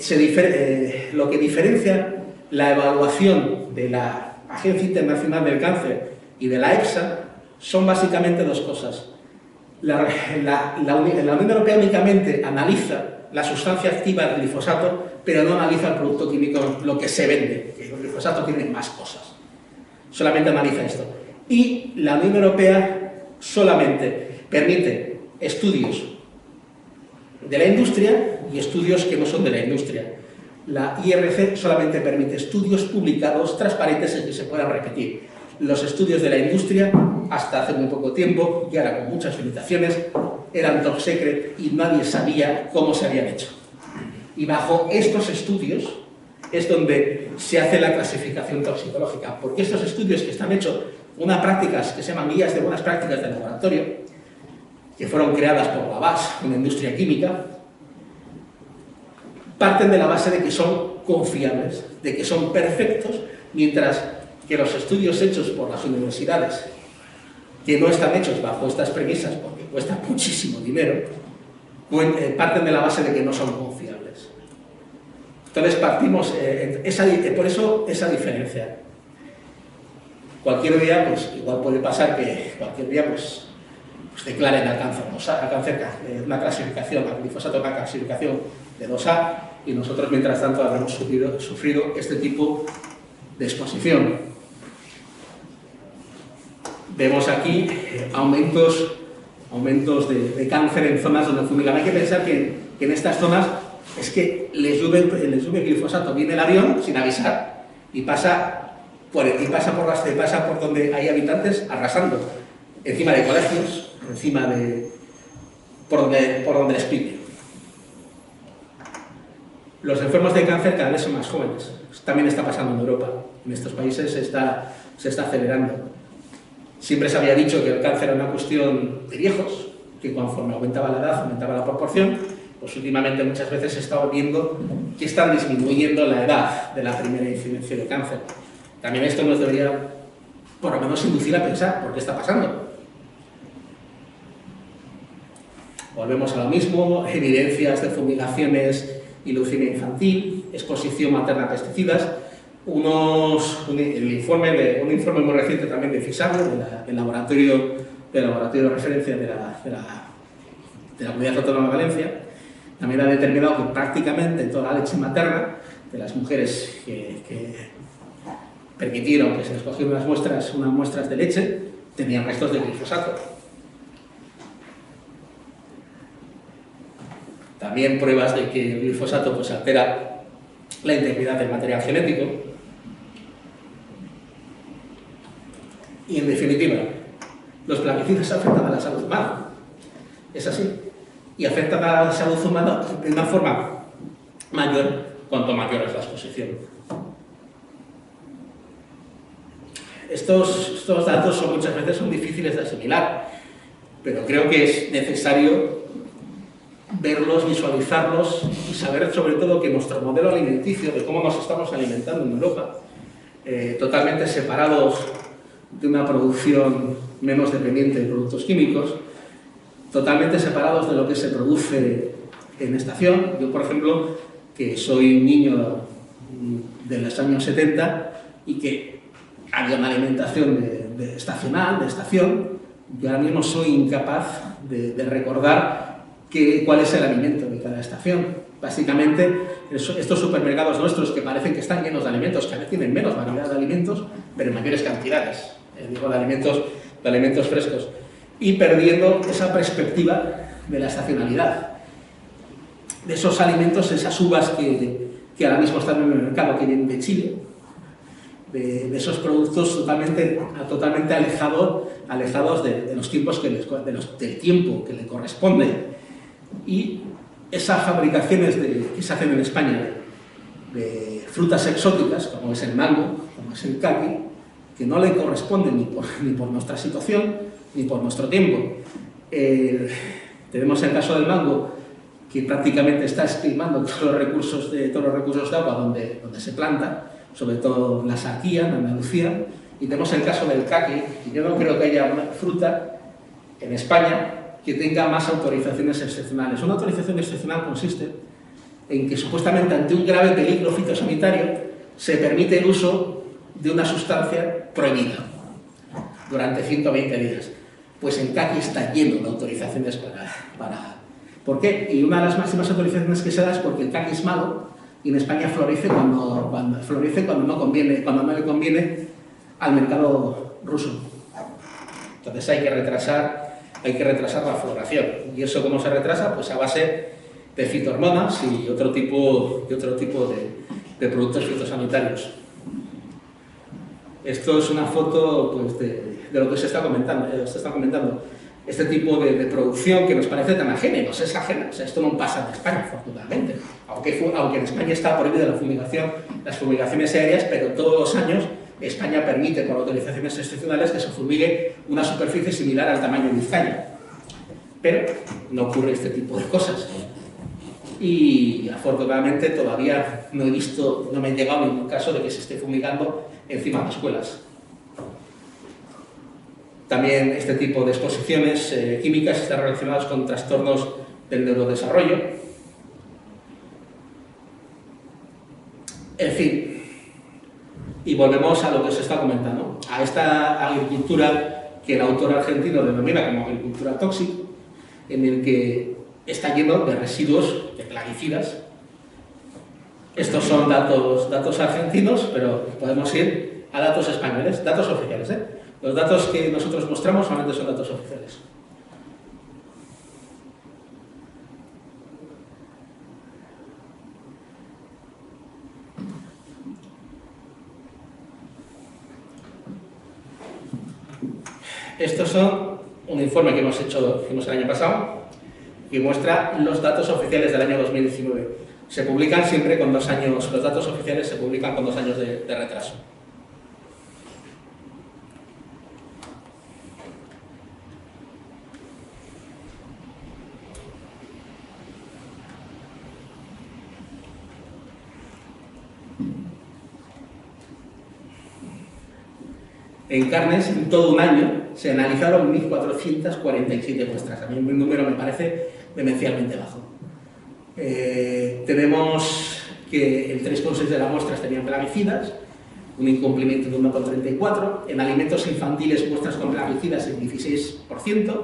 diferencia la evaluación de la Agencia Internacional del Cáncer y de la EFSA son básicamente 2 cosas. La Unión Europea únicamente analiza la sustancia activa del glifosato, pero no analiza el producto químico, lo que se vende, que el glifosato tiene más cosas. Solamente analiza esto. Y la Unión Europea solamente permite estudios de la industria y estudios que no son de la industria. La IRC solamente permite estudios publicados, transparentes, y que se puedan repetir. Los estudios de la industria, hasta hace muy poco tiempo, y ahora con muchas limitaciones, eran top secret y nadie sabía cómo se habían hecho. Y bajo estos estudios es donde se hace la clasificación toxicológica, porque estos estudios que están hechos, unas prácticas que se llaman guías de buenas prácticas de laboratorio, que fueron creadas por la BAS, una industria química, parten de la base de que son confiables, de que son perfectos, mientras que los estudios hechos por las universidades, que no están hechos bajo estas premisas porque cuestan muchísimo dinero, parten de la base de que no son confiables. Entonces partimos, por eso esa diferencia. Cualquier día, pues igual puede pasar que cualquier día, pues declaren al cáncer, una clasificación, al glifosato una clasificación de 2A, y nosotros mientras tanto habremos sufrido este tipo de exposición. Vemos aquí aumentos de cáncer en zonas donde fumigan. Hay que pensar que en estas zonas es que les llueve glifosato, viene el avión sin avisar y pasa por donde hay habitantes arrasando, encima de colegios, por donde les pide. Los enfermos de cáncer cada vez son más jóvenes. También está pasando en Europa. En estos países se está acelerando. Siempre se había dicho que el cáncer era una cuestión de viejos, que conforme aumentaba la edad, aumentaba la proporción. Pues últimamente muchas veces se está viendo que están disminuyendo la edad de la primera incidencia de cáncer. También esto nos debería, por lo menos, inducir a pensar por qué está pasando. Volvemos a lo mismo, evidencias de fumigaciones y leucemia infantil, exposición materna a pesticidas, un informe muy reciente también de FISABO, del laboratorio de referencia de la Comunidad Autónoma de Valencia, también ha determinado que prácticamente toda la leche materna de las mujeres que permitieron que se les cogieran unas muestras de leche tenían restos de glifosato. También pruebas de que el glifosato pues, altera la integridad del material genético. Y en definitiva, los plaguicidas afectan a la salud humana. Es así. Y afectan a la salud humana de una forma mayor cuanto mayor es la exposición. estos datos muchas veces son difíciles de asimilar, pero creo que es necesario verlos, visualizarlos y saber sobre todo que nuestro modelo alimenticio, de cómo nos estamos alimentando en Europa, totalmente separados de una producción menos dependiente de productos químicos, totalmente separados de lo que se produce en estación. Yo, por ejemplo, que soy un niño de los años 70 y que había una alimentación de estacional, de estación, yo ahora mismo soy incapaz de recordar cuál es el alimento de cada estación. Básicamente, estos supermercados nuestros que parecen que están llenos de alimentos, que a veces tienen menos variedad de alimentos, pero en mayores cantidades, digo, de alimentos frescos, y perdiendo esa perspectiva de la estacionalidad, de esos alimentos, esas uvas que ahora mismo están en el mercado, que vienen de Chile, de esos productos totalmente alejados de los tiempos del tiempo que le corresponde. Y esas fabricaciones que se hacen en España de frutas exóticas, como es el mango, como es el caqui, que no le corresponden ni por nuestra situación ni por nuestro tiempo. Tenemos el caso del mango, que prácticamente está esquilmando todos los recursos de agua donde se planta, sobre todo en la Sarquía, en Andalucía, y tenemos el caso del caqui, y yo no creo que haya una fruta en España que tenga más autorizaciones excepcionales. Una autorización excepcional consiste en que supuestamente ante un grave peligro fitosanitario se permite el uso de una sustancia prohibida durante 120 días. Pues el caqui está lleno de autorizaciones para... ¿Por qué? Y una de las máximas autorizaciones que se da es porque el caqui es malo y en España florece cuando no le conviene al mercado ruso. Entonces hay que retrasar la floración. ¿Y eso cómo se retrasa? Pues a base de fitohormonas y otro tipo de productos fitosanitarios. Esto es una foto, pues, de lo que se está comentando. Este tipo de producción que nos parece tan ajena, nos es ajena. O sea, esto no pasa en España, afortunadamente. Aunque en España está prohibida las fumigaciones aéreas, pero todos los años España permite, por autorizaciones excepcionales, que se fumigue una superficie similar al tamaño de Vizcaya. Pero no ocurre este tipo de cosas. Y afortunadamente todavía no me ha llegado ningún caso de que se esté fumigando encima de escuelas. También este tipo de exposiciones químicas están relacionadas con trastornos del neurodesarrollo. En fin, y volvemos a lo que se está comentando, a esta agricultura que el autor argentino denomina como agricultura tóxica, en el que está lleno de residuos de plaguicidas. Estos son datos argentinos, pero podemos ir a datos españoles, datos oficiales, Los datos que nosotros mostramos solamente son datos oficiales. Estos son un informe que hicimos el año pasado, que muestra los datos oficiales del año 2019. Se publican siempre con 2 años, los datos oficiales se publican con 2 años de retraso. En carnes, en todo un año, se analizaron 1.447 muestras. A mí un número me parece demencialmente bajo. Tenemos que el 3,6 de las muestras tenían plaguicidas, un incumplimiento de 1,34. En alimentos infantiles, muestras con plaguicidas el 16%.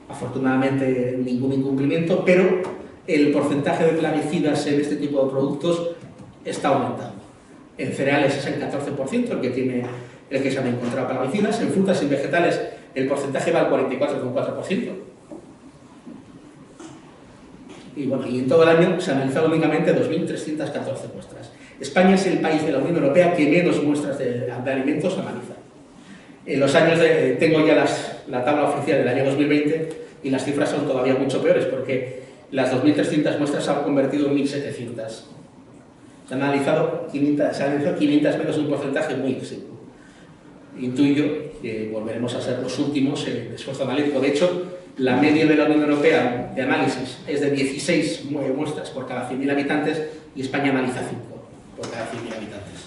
Afortunadamente, ningún incumplimiento, pero el porcentaje de plaguicidas en este tipo de productos está aumentando. En cereales es el 14%, el que se han encontrado plaguicidas. En frutas y vegetales el porcentaje va al 44,4%. Y bueno, y en todo el año se han analizado únicamente 2.314 muestras. España es el país de la Unión Europea que menos muestras de alimentos analiza. En los años tengo ya la tabla oficial del año 2020 y las cifras son todavía mucho peores porque las 2.300 muestras se han convertido en 1.700. Se han analizado 500 menos, un porcentaje muy exiguo. intuyo que volveremos a ser los últimos en esfuerzo analítico. De hecho, la media de la Unión Europea de análisis es de 16 muestras por cada 100.000 habitantes y España analiza 5 por cada 100.000 habitantes.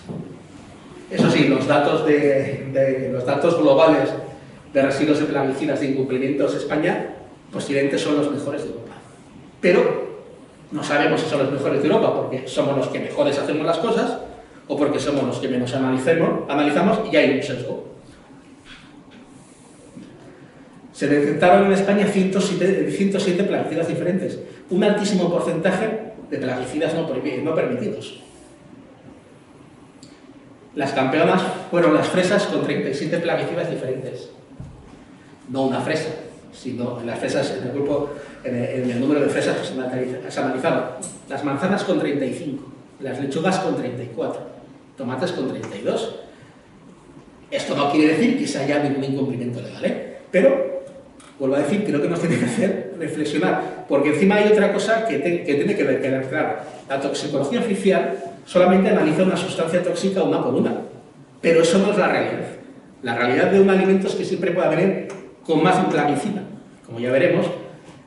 Eso sí, los datos globales de residuos de plaguicidas de incumplimientos de España posiblemente son los mejores de Europa. Pero no sabemos si son los mejores de Europa porque somos los que mejores hacemos las cosas o porque somos los que menos analizamos y hay un sesgo. Se detectaron en España 107 plaguicidas diferentes, un altísimo porcentaje de plaguicidas no permitidos. Las campeonas fueron las fresas con 37 plaguicidas diferentes. No una fresa, sino las fresas en el grupo, en el número de fresas que se analizaron. Las manzanas con 35, las lechugas con 34, tomates con 32. Esto no quiere decir que se haya ningún incumplimiento legal, pero, vuelvo a decir, creo que nos tiene que hacer reflexionar, porque encima hay otra cosa que tiene que ver, claro. La toxicología oficial solamente analiza una sustancia tóxica una por una, pero eso no es la realidad. La realidad de un alimento es que siempre puede venir con más de un plaguicida, como ya veremos,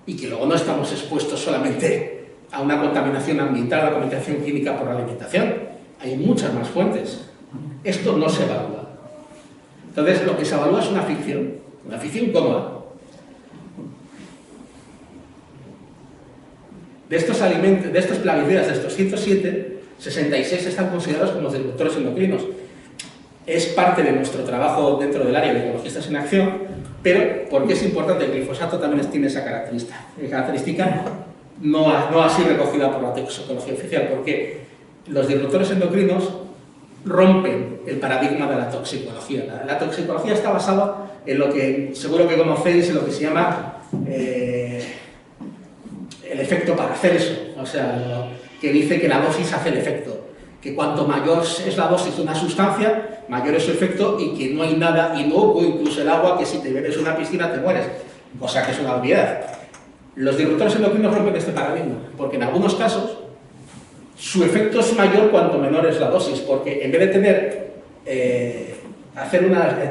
y que luego no estamos expuestos solamente a una contaminación ambiental, a una contaminación química por la alimentación. Hay muchas más fuentes. Esto no se evalúa. Entonces, lo que se evalúa es una ficción cómoda. De estos alimentos, de estos plaguicidas, de estos 107, 66 están considerados como disruptores endocrinos. Es parte de nuestro trabajo dentro del área de ecologistas en acción, pero porque es importante, el glifosato también tiene esa característica no así recogida por la toxicología oficial, porque los disruptores endocrinos rompen el paradigma de la toxicología. La toxicología está basada en lo que seguro que conocéis, en lo que se llama el efecto Paracelso, o sea, que dice que la dosis hace el efecto, que cuanto mayor es la dosis de una sustancia, mayor es su efecto y que no hay nada inocuo, incluso el agua, que si te bebes una piscina te mueres, cosa que es una obviedad. Los disruptores endocrinos rompen este paradigma, porque en algunos casos su efecto es mayor cuanto menor es la dosis, porque en vez de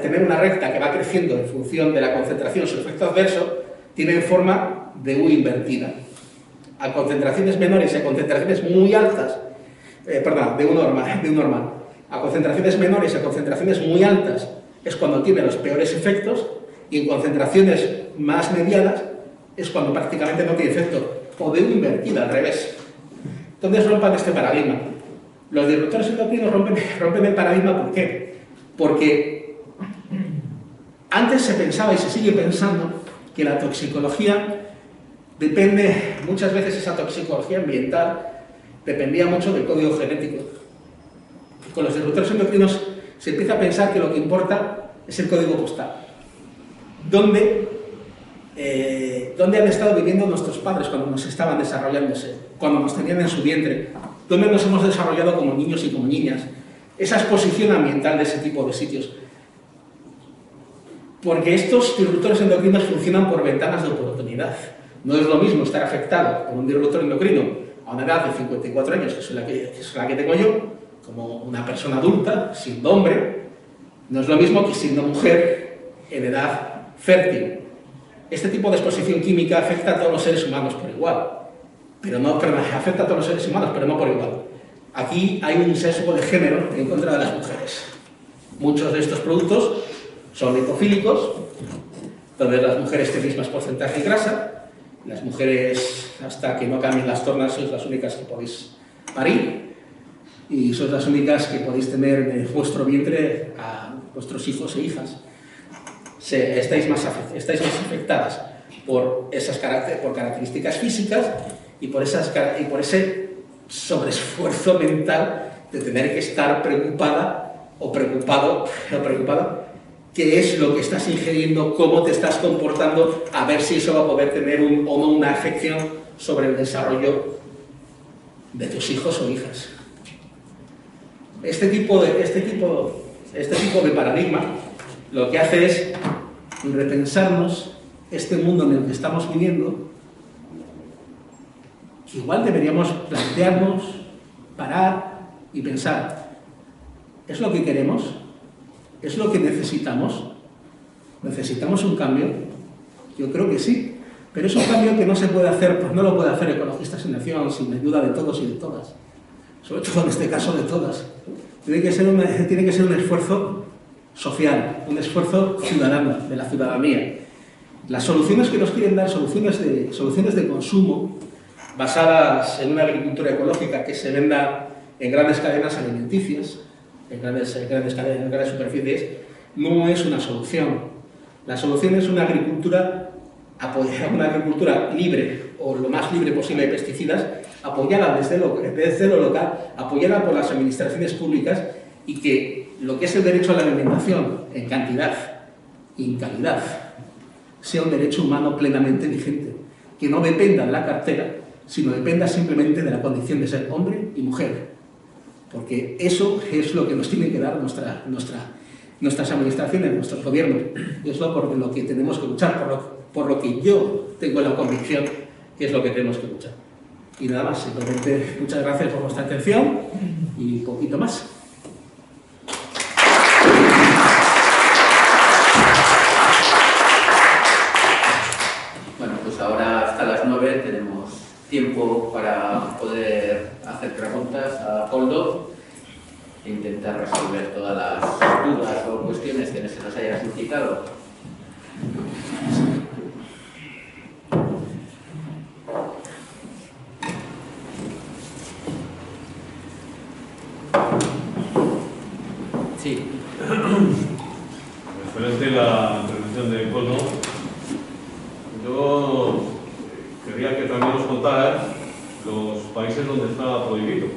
tener una recta que va creciendo en función de la concentración, su efecto adverso tiene en forma de U invertida. A concentraciones menores y a concentraciones muy altas, de U normal, a concentraciones menores y a concentraciones muy altas es cuando tiene los peores efectos, y en concentraciones más medianas es cuando prácticamente no tiene efecto, o de U invertida, al revés. Entonces rompan este paradigma. Los disruptores endocrinos rompen el paradigma, ¿por qué? Porque antes se pensaba y se sigue pensando que la toxicología depende, muchas veces esa toxicología ambiental dependía mucho del código genético. Con los disruptores endocrinos se empieza a pensar que lo que importa es el código postal. ¿Dónde han estado viviendo nuestros padres cuando nos estaban desarrollándose? Cuando nos tenían en su vientre. ¿Dónde nos hemos desarrollado como niños y como niñas? Esa exposición ambiental de ese tipo de sitios. Porque estos disruptores endocrinos funcionan por ventanas de oportunidad. No es lo mismo estar afectado por un disruptor endocrino a una edad de 54 años, que es la que tengo yo, como una persona adulta, siendo hombre, no es lo mismo que siendo mujer en edad fértil. Este tipo de exposición química afecta a todos los seres humanos por igual, afecta a todos los seres humanos, pero no por igual. Aquí hay un sesgo de género en contra de las mujeres. Muchos de estos productos son lipofílicos, donde las mujeres tenéis más porcentaje de grasa. Las mujeres, hasta que no cambien las tornas, sois las únicas que podéis parir y sois las únicas que podéis tener en vuestro vientre a vuestros hijos e hijas. Estáis más afectadas por características físicas y por ese sobreesfuerzo mental de tener que estar preocupada o preocupado qué es lo que estás ingiriendo, cómo te estás comportando, a ver si eso va a poder tener o no una afección sobre el desarrollo de tus hijos o hijas. Este tipo de paradigma lo que hace es repensarnos este mundo en el que estamos viviendo, que igual deberíamos plantearnos, parar y pensar, ¿es lo que queremos? ¿Es lo que necesitamos? ¿Necesitamos un cambio? Yo creo que sí, pero es un cambio que no se puede hacer, pues no lo puede hacer Ecologistas en Acción sin ayuda de todos y de todas, sobre todo en este caso de todas. Tiene que ser un esfuerzo social, un esfuerzo ciudadano, de la ciudadanía. Las soluciones que nos quieren dar, soluciones de consumo, basadas en una agricultura ecológica que se venda en grandes cadenas alimenticias, en grandes superficies, no es una solución. La solución es una agricultura libre, o lo más libre posible de pesticidas, apoyada desde lo local, apoyada por las administraciones públicas, y que lo que es el derecho a la alimentación en cantidad y en calidad sea un derecho humano plenamente vigente, que no dependa de la cartera, sino dependa simplemente de la condición de ser hombre y mujer, porque eso es lo que nos tiene que dar nuestras administraciones, nuestros gobiernos, y es por lo que tenemos que luchar, por lo que yo tengo la convicción que es lo que tenemos que luchar. Y nada más, simplemente muchas gracias por vuestra atención y poquito más. Bueno, pues ahora hasta las 9 tenemos tiempo para poder hacer preguntas a Koldo e intentar resolver todas las dudas o cuestiones que se nos hayan suscitado. Sí. Referente a la intervención de Koldo, yo quería que también nos contara los países donde está prohibido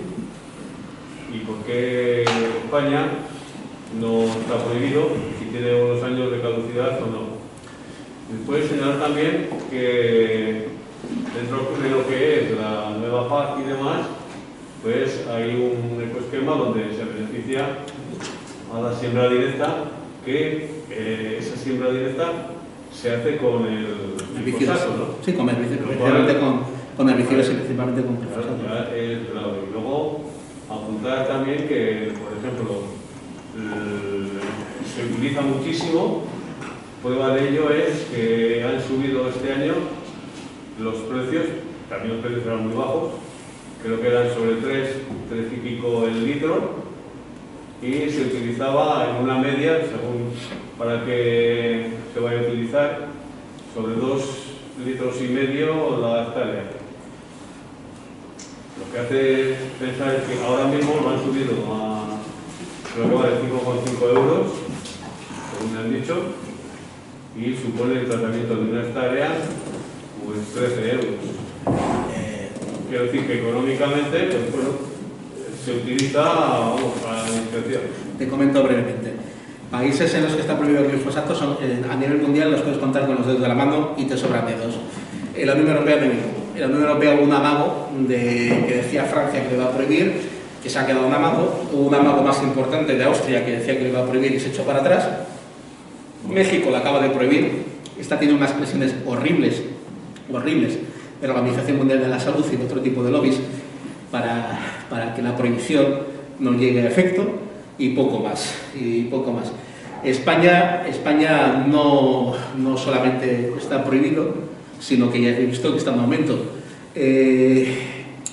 y por qué España no está prohibido, si tiene unos años de caducidad o no. Después señalar también que dentro de lo que es la nueva PAC y demás, pues hay un ecoesquema donde se beneficia a la siembra directa, que esa siembra directa se hace con el glifosato, ¿no? Sí, con herbicidas, y principalmente con glifosato. Claro, y luego apuntar también que, por ejemplo, se utiliza muchísimo. Prueba de ello es que han subido este año los precios, también los precios eran muy bajos, creo que eran sobre 3 y pico el litro, y se utilizaba en una media, según para que se vaya a utilizar, sobre 2,5 litros la hectárea. Lo que hace pensar es que ahora mismo lo han subido a, creo que vale 5,5 euros, según me han dicho, y supone el tratamiento de una hectárea pues 13 euros. Quiero decir que económicamente, pues bueno, se utiliza para la administración. Te comento brevemente. Países en los que está prohibido el glifosato son, a nivel mundial los puedes contar con los dedos de la mano y te sobran dedos. En la Unión Europea no hay ninguno. En la Unión Europea hubo un amago que decía Francia que le iba a prohibir, que se ha quedado un amago. Hubo un amago más importante de Austria que decía que le iba a prohibir y se echó para atrás. México la acaba de prohibir. Esta tiene unas presiones horribles de la Organización Mundial de la Salud y de otro tipo de lobbies para que la prohibición no llegue a efecto, y poco más. España no solamente está prohibido, sino que ya he visto que está en aumento.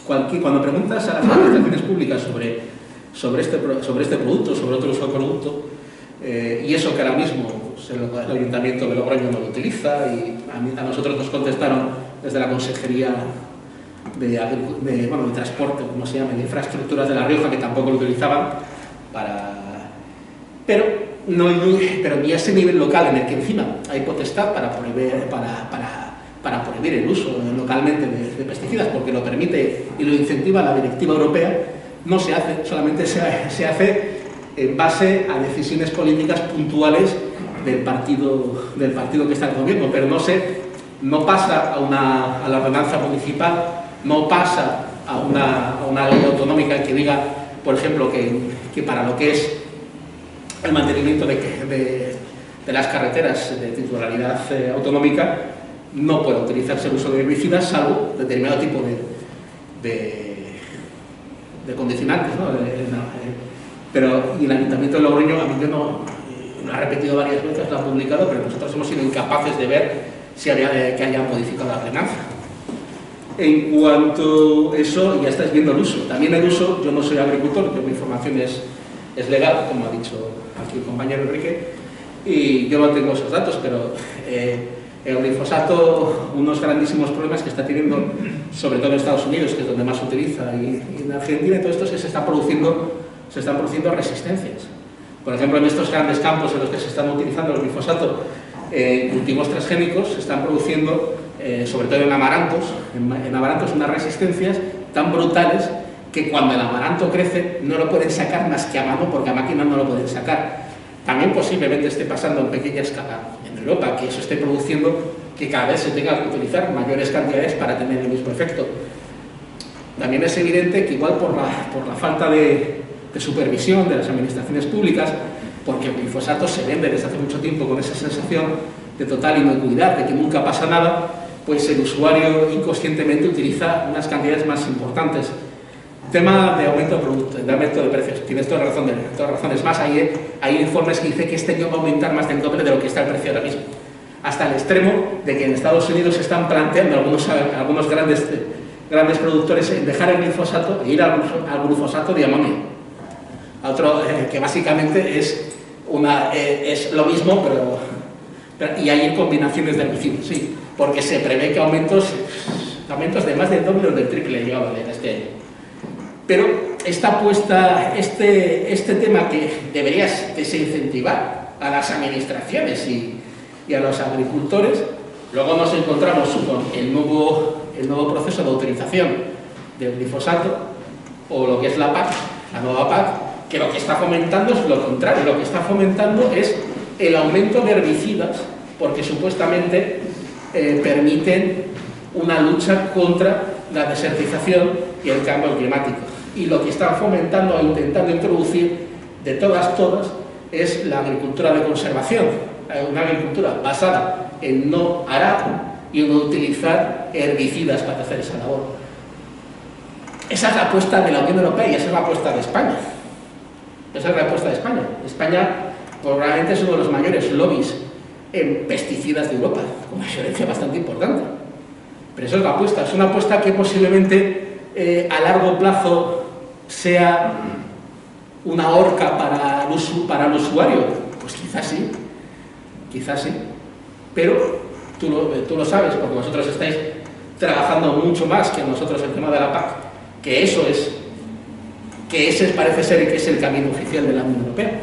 Cuando preguntas a las administraciones públicas sobre este producto, sobre otro uso del producto, y eso que ahora mismo el Ayuntamiento de Logroño no lo utiliza, y a nosotros nos contestaron desde la Consejería de Transporte, como se llama, de Infraestructuras de La Rioja, que tampoco lo utilizaban pero ni a ese nivel local en el que encima hay potestad para prohibir el uso localmente de pesticidas, porque lo permite y lo incentiva la directiva europea, no se hace, solamente se hace en base a decisiones políticas puntuales del partido que está en el gobierno, pero no pasa a la ordenanza municipal, no pasa a una ley autonómica que diga, por ejemplo, que para lo que es el mantenimiento de las carreteras de titularidad autonómica no puede utilizarse el uso de herbicidas, salvo determinado tipo de condicionantes, ¿no? Pero y el Ayuntamiento de Logroño, a mí lo ha repetido varias veces, lo ha publicado, pero nosotros hemos sido incapaces de ver si había que haya modificado la ordenanza. En cuanto a eso, ya estáis viendo el uso. También el uso, yo no soy agricultor, mi formación es legal, como ha dicho aquí el compañero Enrique, y yo no tengo esos datos, pero el glifosato, unos grandísimos problemas que está teniendo, sobre todo en Estados Unidos, que es donde más se utiliza, y en Argentina y todo esto, es que se están produciendo resistencias. Por ejemplo, en estos grandes campos en los que se están utilizando el glifosato, cultivos transgénicos, se están produciendo, sobre todo en amarantos, unas resistencias tan brutales que cuando el amaranto crece no lo pueden sacar más que a mano, porque a máquina no lo pueden sacar. También posiblemente esté pasando en pequeña escala en Europa, que eso esté produciendo que cada vez se tenga que utilizar mayores cantidades para tener el mismo efecto. También es evidente que igual por la falta de supervisión de las administraciones públicas, porque el glifosato se vende desde hace mucho tiempo con esa sensación de total inocuidad, de que nunca pasa nada, pues el usuario inconscientemente utiliza unas cantidades más importantes. Tema de aumento de producto, de aumento de precios, tienes toda razón. Es más, hay informes que dicen que este año va a aumentar más del doble de lo que está el precio ahora mismo. Hasta el extremo de que en Estados Unidos se están planteando algunos grandes productores en dejar el glifosato e ir al glufosato de amonio. Otro que básicamente es lo mismo, y hay combinaciones de herbicidas, sí, porque se prevé que aumentos de más del doble o del triple llegado en este año. Pero esta apuesta, este tema que debería desincentivar a las administraciones y a los agricultores, luego nos encontramos con el nuevo proceso de autorización del glifosato, o lo que es la PAC, la nueva PAC, que lo que está fomentando es lo contrario, lo que está fomentando es el aumento de herbicidas, porque supuestamente permiten una lucha contra la desertización y el cambio climático. Y lo que están fomentando e intentando introducir de todas es la agricultura de conservación, una agricultura basada en no arar y en no utilizar herbicidas para hacer esa labor. Esa es la apuesta de la Unión Europea y esa es la apuesta de España. Esa es la apuesta de España. España probablemente es uno de los mayores lobbies en pesticidas de Europa, con una diferencia bastante importante. Pero esa es la apuesta. Es una apuesta que posiblemente a largo plazo sea una horca para el usuario. Pues quizás sí. Pero tú lo sabes, porque vosotros estáis trabajando mucho más que nosotros el tema de la PAC, que ese parece ser que es el camino oficial de la Unión Europea.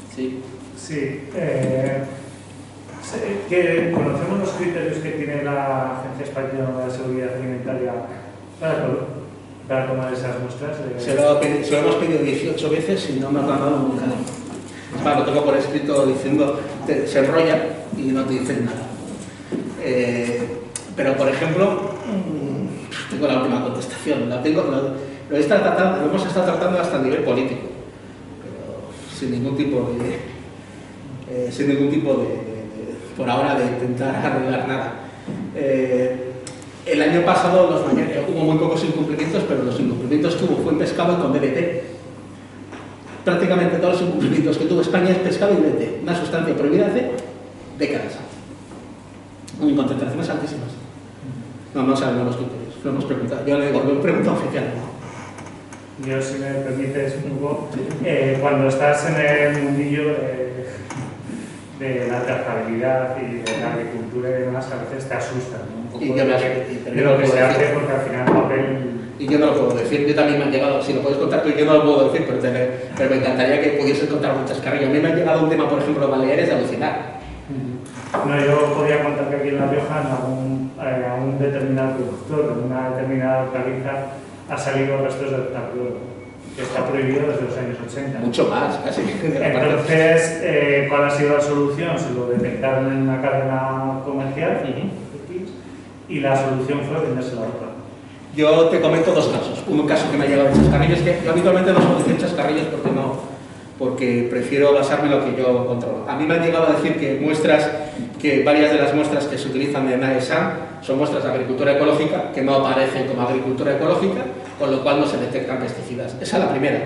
Sí. Que conocemos los criterios que tiene la Agencia Española de Seguridad Alimentaria para tomar esas muestras. Se lo hemos pedido 18 veces y no nos lo han dado nunca. Es más, lo tengo por escrito diciendo, se enrolla y no te dicen nada. Pero, por ejemplo, tengo la última contestación. Lo hemos estado tratando hasta a nivel político, pero sin ningún tipo de por ahora, de intentar arreglar nada. El año pasado hubo muy pocos incumplimientos, pero los incumplimientos que hubo fue en pescado y con DDT. Prácticamente todos los incumplimientos que tuvo España es pescado y DDT, una sustancia prohibida hace décadas, en concentraciones altísimas. No sabemos los criterios, lo hemos preguntado. Yo le digo, lo he preguntado oficialmente. Yo, si me permites, Hugo, cuando estás en el mundillo de la trazabilidad y de la agricultura y demás, a veces te asustan, ¿no? Un poco de lo que se hace, porque al final papel... Y yo no lo puedo decir, yo también me han llegado, si lo puedes contar tú, yo no lo puedo decir, pero me encantaría que pudieses contar muchas carrillas. A mí me ha llegado un tema, por ejemplo, de Baleares, de alucinar. No, yo podría contar que aquí en La Rioja, a un determinado productor, en una determinada hortaliza, ha salido restos de heptacloro, que está prohibido desde los años 80. Mucho más, casi. Entonces, ¿cuál ha sido la solución? Se lo detectaron en una cadena comercial y la solución fue venderse la otra. Yo te comento dos casos. Un caso que me ha llegado de chascarrillos, que yo habitualmente no suelo decir chascarrillos porque prefiero basarme en lo que yo controlo. A mí me han llegado a decir que muestras que varias de las muestras que se utilizan en AESAN son muestras de agricultura ecológica que no aparecen como agricultura ecológica, con lo cual no se detectan pesticidas. Esa es la primera.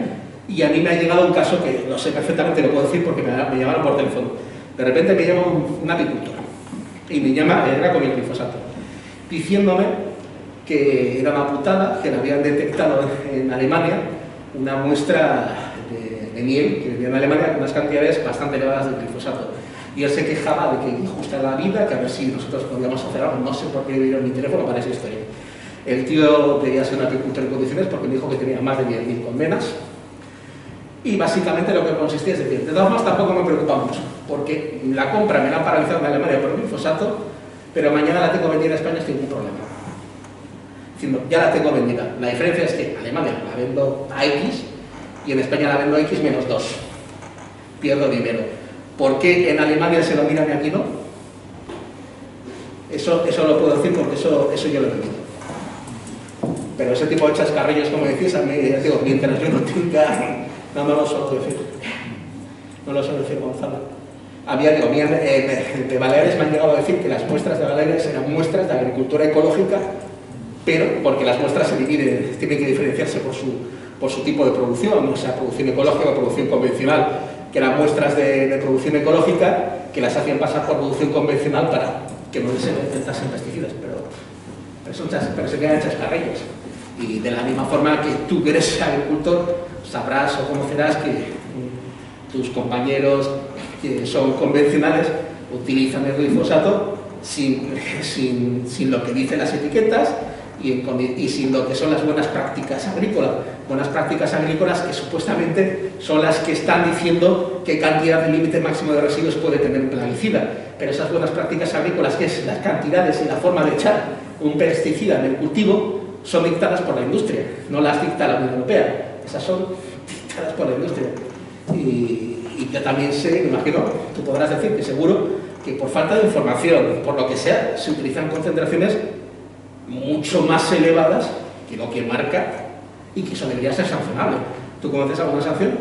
Y a mí me ha llegado un caso que lo sé perfectamente, lo puedo decir porque me llamaron por teléfono. De repente me llama un apicultor y me llama, era con el glifosato, diciéndome que era una putada, que le habían detectado en Alemania una muestra de miel que venía en Alemania con unas cantidades bastante elevadas de glifosato. Y él se quejaba de que justa la vida, que a ver si nosotros podíamos hacer algo. No sé por qué dieron mi teléfono para esa historia. El tío debía ser un apicultor en condiciones porque me dijo que tenía más de 10.000 colmenas. Y básicamente lo que consistía es decir, de todas formas tampoco me preocupa mucho, porque la compra me la han paralizado en Alemania por glifosato, pero mañana la tengo vendida a España sin ningún problema. Diciendo, ya la tengo vendida. La diferencia es que en Alemania la vendo a X y en España la vendo a X menos 2. Pierdo dinero. ¿Por qué en Alemania se lo miran y aquí no? Eso lo puedo decir porque eso yo lo he vivido. Pero ese tipo de chascarrillos, como decís, a mí, ya digo, mientras yo no tenga... No lo suelo decir. No lo suelo decir, Gonzalo. De Baleares me han llegado a decir que las muestras de Baleares eran muestras de agricultura ecológica, pero porque las muestras se dividen, tienen que diferenciarse por su tipo de producción, o sea, producción ecológica o producción convencional, que eran muestras de producción ecológica que las hacían pasar por producción convencional para que no se detectasen pesticidas, pero se quedan chascarrillos. Y de la misma forma que tú que eres agricultor, sabrás o conocerás que tus compañeros que son convencionales utilizan el glifosato sin lo que dicen las etiquetas y sin lo que son las buenas prácticas agrícolas que supuestamente son las que están diciendo qué cantidad de límite máximo de residuos puede tener un plaguicida. Pero esas buenas prácticas agrícolas, que es las cantidades y la forma de echar un pesticida en el cultivo, son dictadas por la industria, no las dicta la Unión Europea. Esas son dictadas por la industria. Y yo también sé, me imagino, tú podrás decir que seguro que por falta de información, por lo que sea, se utilizan concentraciones mucho más elevadas que lo que marca y que eso debería ser sancionable. ¿Tú conoces alguna sanción?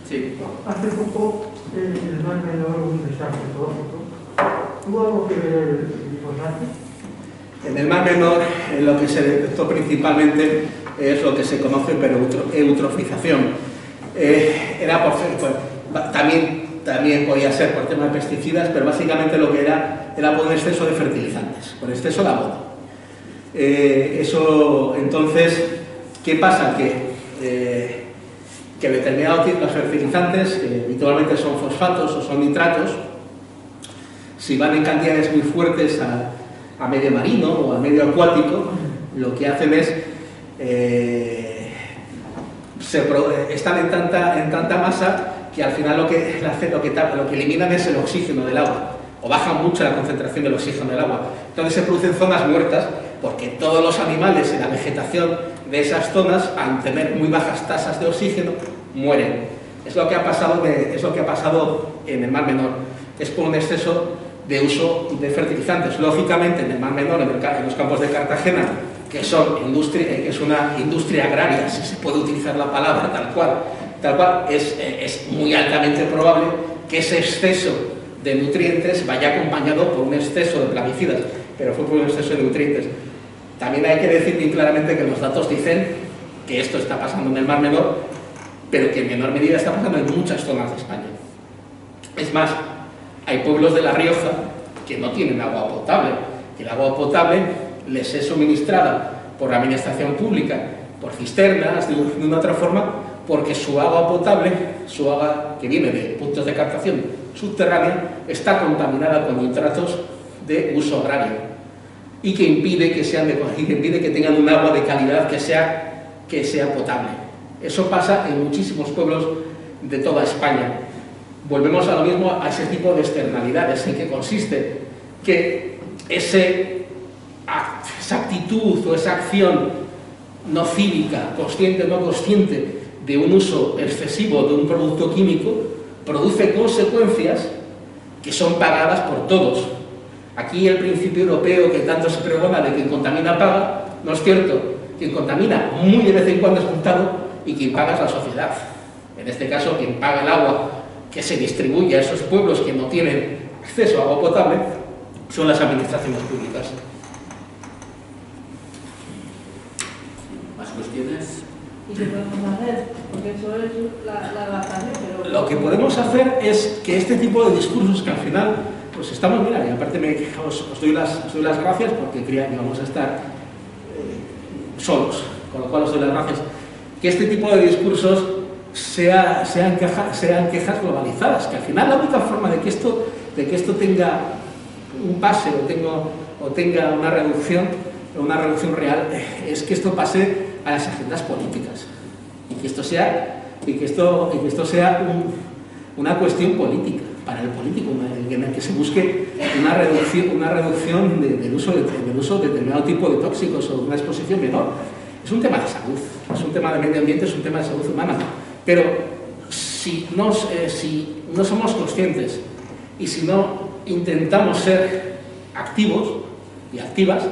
Sí. Hace poco el Mar Menor, un desastre ecológico. ¿Tuvo algo que ver el glifosato? En el Mar Menor, lo que se detectó principalmente es lo que se conoce por eutrofización. Era también podía ser por tema de pesticidas, pero básicamente lo que era por un exceso de fertilizantes, por exceso de abono. Eso, entonces, ¿qué pasa? Que determinados tipos de fertilizantes, que habitualmente son fosfatos o son nitratos, si van en cantidades muy fuertes a medio marino o a medio acuático, lo que hacen es están en tanta masa que al final lo que eliminan es el oxígeno del agua, o bajan mucho la concentración del oxígeno del agua. Entonces se producen zonas muertas porque todos los animales en la vegetación de esas zonas, al tener muy bajas tasas de oxígeno, mueren. Es lo que ha pasado en el Mar Menor. Es por un exceso de uso de fertilizantes. Lógicamente, en el Mar Menor, en los campos de Cartagena, que es una industria agraria, si se puede utilizar la palabra tal cual, es muy altamente probable que ese exceso de nutrientes vaya acompañado por un exceso de plaguicidas, pero fue por un exceso de nutrientes. También hay que decir bien claramente que los datos dicen que esto está pasando en el Mar Menor, pero que en menor medida está pasando en muchas zonas de España. Es más, hay pueblos de La Rioja que no tienen agua potable, que el agua potable les es suministrada por la administración pública, por cisternas, de una otra forma, porque su agua potable, su agua que viene de puntos de captación subterránea, está contaminada con nitratos de uso agrario y que impide que tengan un agua de calidad que sea potable. Eso pasa en muchísimos pueblos de toda España. Volvemos a lo mismo, a ese tipo de externalidades. ¿En qué consiste? Que esa actitud o esa acción no cívica, consciente o no consciente, de un uso excesivo de un producto químico, produce consecuencias que son pagadas por todos. Aquí el principio europeo que tanto se pregona de quien contamina paga, no es cierto. Quien contamina muy de vez en cuando es multado y quien paga es la sociedad. En este caso, quien paga el agua que se distribuye a esos pueblos que no tienen acceso a agua potable son las administraciones públicas. ¿Más cuestiones? ¿Y qué podemos hacer? Porque eso es la adaptación, pero... Lo que podemos hacer es que este tipo de discursos que al final, pues estamos, mira, y aparte os doy las gracias porque creía que íbamos a estar solos, con lo cual os doy las gracias, que este tipo de discursos sean quejas globalizadas, que al final la única forma de que esto tenga un pase o tenga una reducción real es que esto pase a las agendas políticas y que esto sea una cuestión política para el político, en el que se busque una reducción del uso de determinado tipo de tóxicos o una exposición menor. Es un tema de salud, es un tema de medio ambiente, es un tema de salud humana, pero si no somos conscientes y si no intentamos ser activos y activas,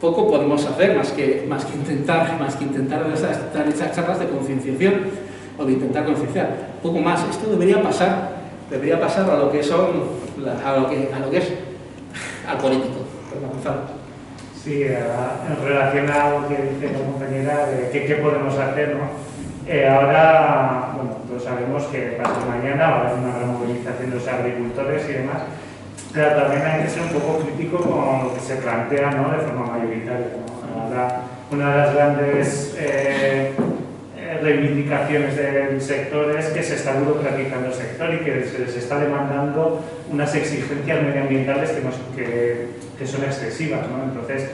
poco podemos hacer más que intentar dar esas charlas de concienciación o de intentar concienciar. Poco más. Esto debería pasar a lo que es al político. Perdón, Gonzalo. Sí, en relación a lo que dice la compañera de qué podemos hacer, ¿no? Ahora, bueno, todos sabemos que pasa mañana va a haber una gran movilización de los agricultores y demás, pero también hay que ser un poco crítico con lo que se plantea, ¿no?, de forma mayoritaria, ¿no? Ahora, una de las grandes reivindicaciones del sector es que se está burocratizando el sector y que se les está demandando unas exigencias medioambientales que son excesivas, ¿no? Entonces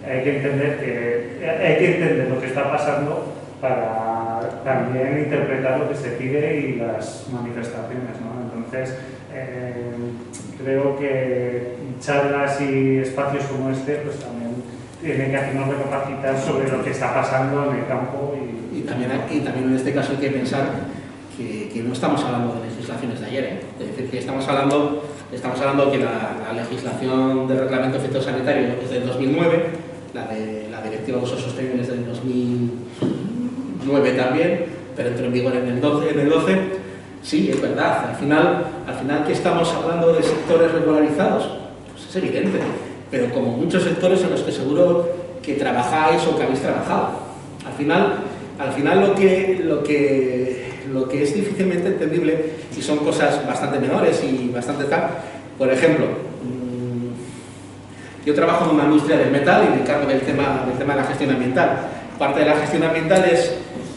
hay que entender lo que está pasando para también interpretar lo que se pide y las manifestaciones, ¿no? Entonces creo que charlas y espacios como este pues también tienen que hacernos recapacitar sobre lo que está pasando en el campo y también en este caso hay que pensar que no estamos hablando de legislaciones de ayer, ¿eh? Es decir, que estamos hablando que la legislación de reglamento fitosanitario es del 2009, la directiva de usos sostenibles es del 2009 también, pero entró en vigor en el 12. Sí, es verdad, al final que estamos hablando de sectores regularizados, pues es evidente, pero como muchos sectores en los que seguro que trabajáis o que habéis trabajado. Al final lo que es difícilmente entendible, y son cosas bastante menores y bastante tal, por ejemplo, yo trabajo en una industria del metal y me encargo del tema de la gestión ambiental. Parte de la gestión ambiental es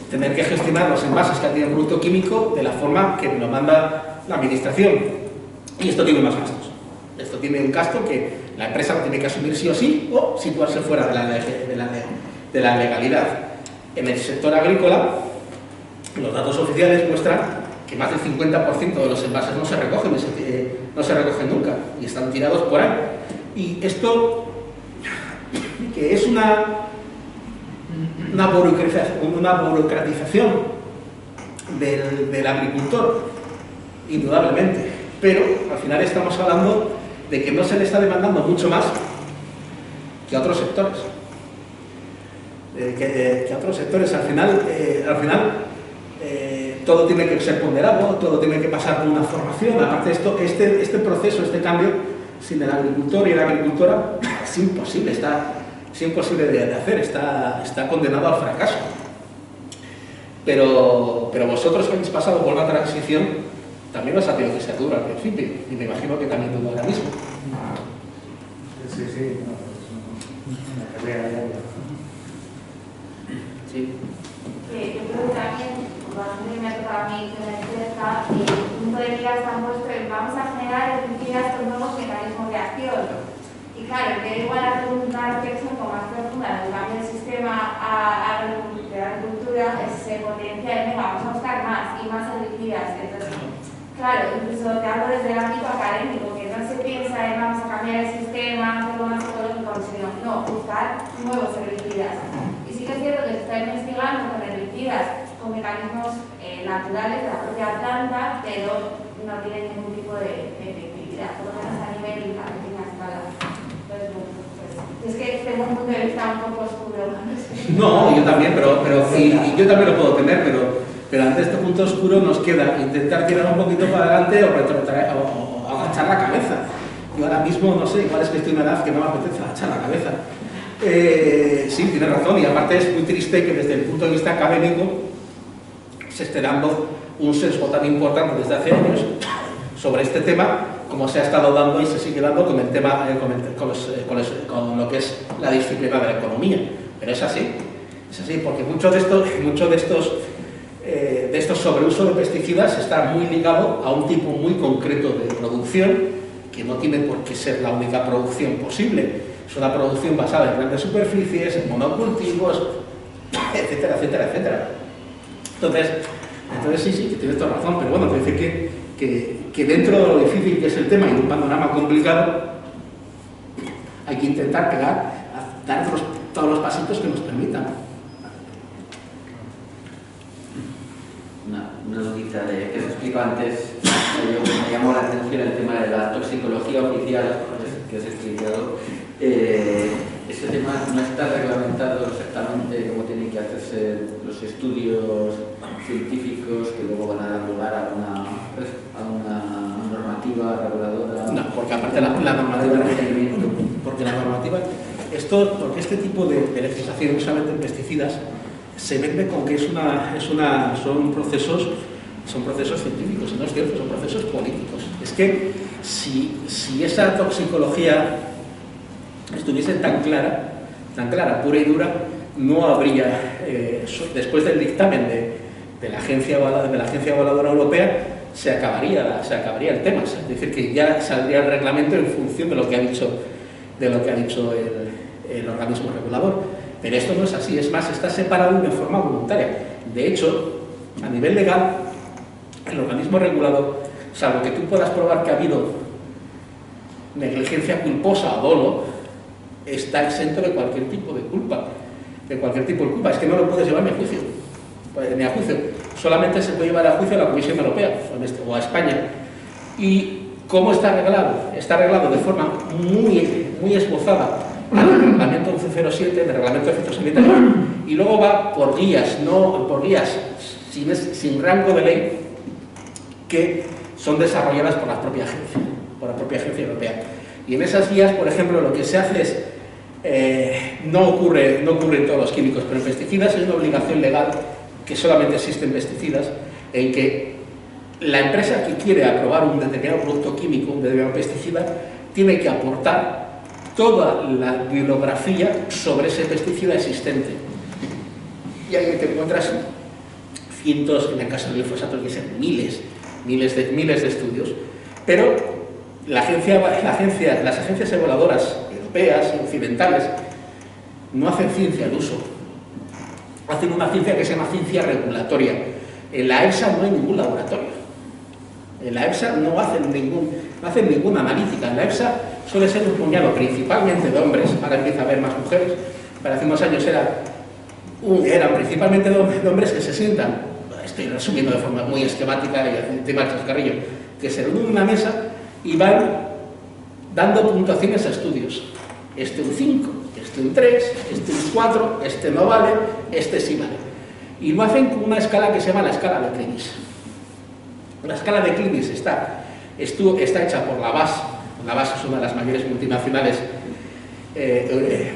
tener que gestionar los envases que tienen producto químico de la forma que lo manda la administración. Y esto tiene unos gastos. Esto tiene un gasto que la empresa lo tiene que asumir sí o sí, o situarse fuera de la legalidad. En el sector agrícola, los datos oficiales muestran que más del 50% de los envases no se recogen nunca y están tirados por ahí. Y esto, que es una burocratización del agricultor, indudablemente, pero al final estamos hablando de que no se le está demandando mucho más que a otros sectores. Al final todo tiene que ser ponderado, todo tiene que pasar por una formación. Aparte de esto, este proceso, este cambio, sin el agricultor y la agricultora, es imposible de hacer, está condenado al fracaso. Pero vosotros que habéis pasado por la transición, también os ha tenido que ser duro al principio, y me imagino que también duro ahora mismo. Sí, una pelea diaria. Sí. Yo creo que también, bastante me ha tocado a mí tener cerca, el punto de vista está puesto en vamos a generar efectividad con nuevos mecanismos de acción. Y claro, que igual hacer una reflexión como más profunda del cambio del sistema de la agricultura se potencia en, venga, vamos a buscar más y más herbicidas. Entonces, claro, incluso te hablo desde el ámbito académico, que no se piensa en vamos a cambiar el sistema, hacerlo más ecológico, sino no, buscar nuevos herbicidas. Y sí que es cierto que se está investigando con herbicidas, con mecanismos naturales de la propia planta, pero no tienen ningún tipo de efectividad, por lo menos a nivel a pequeña escala. Entonces, bueno, pues, es que tengo un punto de vista un poco oscuro. No, yo también, pero y yo también lo puedo tener, pero ante este punto oscuro nos queda intentar tirar un poquito para adelante o retrotraer o agachar la cabeza. Yo ahora mismo, no sé, igual es que estoy en una edad que no me apetece agachar la cabeza. Sí, tiene razón, y aparte es muy triste que desde el punto de vista académico se esté dando un sesgo tan importante desde hace años sobre este tema como se ha estado dando y se sigue dando con el tema, con lo que es la disciplina de la economía. Pero es así, porque mucho de estos sobreuso de pesticidas está muy ligado a un tipo muy concreto de producción que no tiene por qué ser la única producción posible. Es una producción basada en grandes superficies, en monocultivos, etcétera, etcétera, etcétera. Entonces sí, que tienes toda razón, pero bueno, te decir que dentro de lo difícil que es el tema y un panorama complicado, hay que intentar dar todos los pasitos que nos permitan. Una notita que os explico antes, me llamó la atención el tema de la toxicología oficial que os he explicado. Ese tema no está reglamentado exactamente cómo tienen que hacerse los estudios científicos que luego van a dar lugar a una normativa reguladora. No, porque aparte la normativa porque este tipo de legislación, usualmente en pesticidas, se vende con que son procesos científicos, y no es cierto, son procesos políticos. Es que si esa toxicología estuviese tan clara, pura y dura, no habría, después del dictamen de la Agencia Evaluadora Europea, se acabaría el tema. Es decir, que ya saldría el reglamento en función de lo que ha dicho el organismo regulador. Pero esto no es así, es más, está separado de forma voluntaria. De hecho, a nivel legal, el organismo regulador, salvo que tú puedas probar que ha habido negligencia culposa o dolo, está exento de cualquier tipo de culpa. Es que no lo puedes llevar ni a juicio. Solamente se puede llevar a juicio a la Comisión Europea o a España. ¿Y cómo está arreglado? Está arreglado de forma muy esbozada en el reglamento 1107, del reglamento de efectos sanitarios, y luego va por guías, sin rango de ley, que son desarrolladas por la propia agencia europea. Y en esas guías, por ejemplo, lo que se hace es, no ocurre en todos los químicos, pero en pesticidas es una obligación legal que solamente existe en pesticidas, en que la empresa que quiere aprobar un determinado producto químico, un determinado pesticida, tiene que aportar toda la bibliografía sobre ese pesticida existente. Y ahí te encuentras cientos, en el caso del glifosato, que sean miles de estudios, pero las agencias evaluadoras europeas y occidentales no hacen ciencia al uso, hacen una ciencia que se llama ciencia regulatoria. En la EFSA no hay ningún laboratorio. En la EFSA no hacen ninguna analítica. En la EFSA suele ser un puñado principalmente de hombres, ahora empieza a haber más mujeres, pero hace unos años eran principalmente de hombres que se sientan, estoy resumiendo de forma muy esquemática y de marchas carrillo, que se reúnen en una mesa y van dando puntuaciones a estudios. Este un 5, este un 3, este un 4, este no vale, este sí vale. Y lo hacen con una escala que se llama la escala de Klinis. La escala de Klinis está hecha por la BAS. La BAS es una de las mayores multinacionales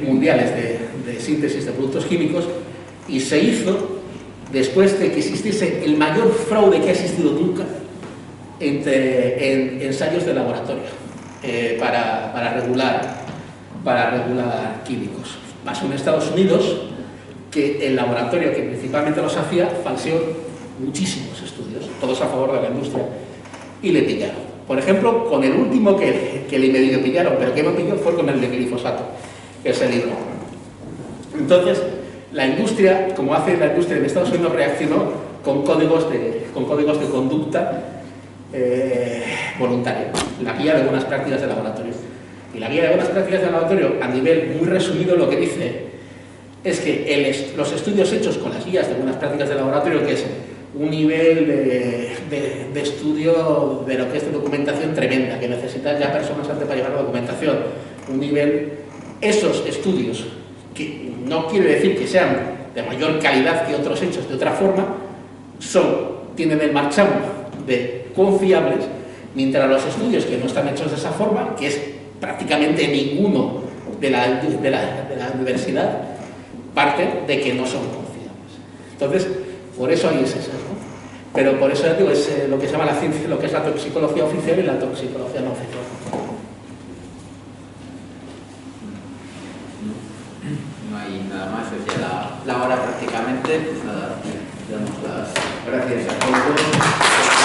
mundiales de síntesis de productos químicos, y se hizo después de que existiese el mayor fraude que ha existido nunca en ensayos de laboratorio para regular químicos. Pasó en Estados Unidos, que el laboratorio que principalmente los hacía falseó muchísimos estudios, todos a favor de la industria, y le pillaron. Por ejemplo, con el último que le medio pillaron, pero que no pilló, fue con el de glifosato, que es el libro. Entonces, la industria, como hace la industria en Estados Unidos, reaccionó con códigos de conducta voluntaria, la guía de buenas prácticas de laboratorio. Y la guía de buenas prácticas de laboratorio, a nivel muy resumido, lo que dice es que los estudios hechos con las guías de buenas prácticas de laboratorio, que es un nivel de estudio de lo que es de documentación tremenda, que necesitas ya personas antes para llevar la documentación, esos estudios, que no quiere decir que sean de mayor calidad que otros hechos de otra forma, tienen el marchamo de confiables, mientras los estudios que no están hechos de esa forma, que es prácticamente ninguno de la universidad, parten de que no son confiables. Entonces, por eso hay ese sesgo. Pero por eso ya digo, es lo que se llama la ciencia, lo que es la toxicología oficial y la toxicología no oficial. No hay nada más, es ya la hora prácticamente. Pues nada, damos las gracias a todos.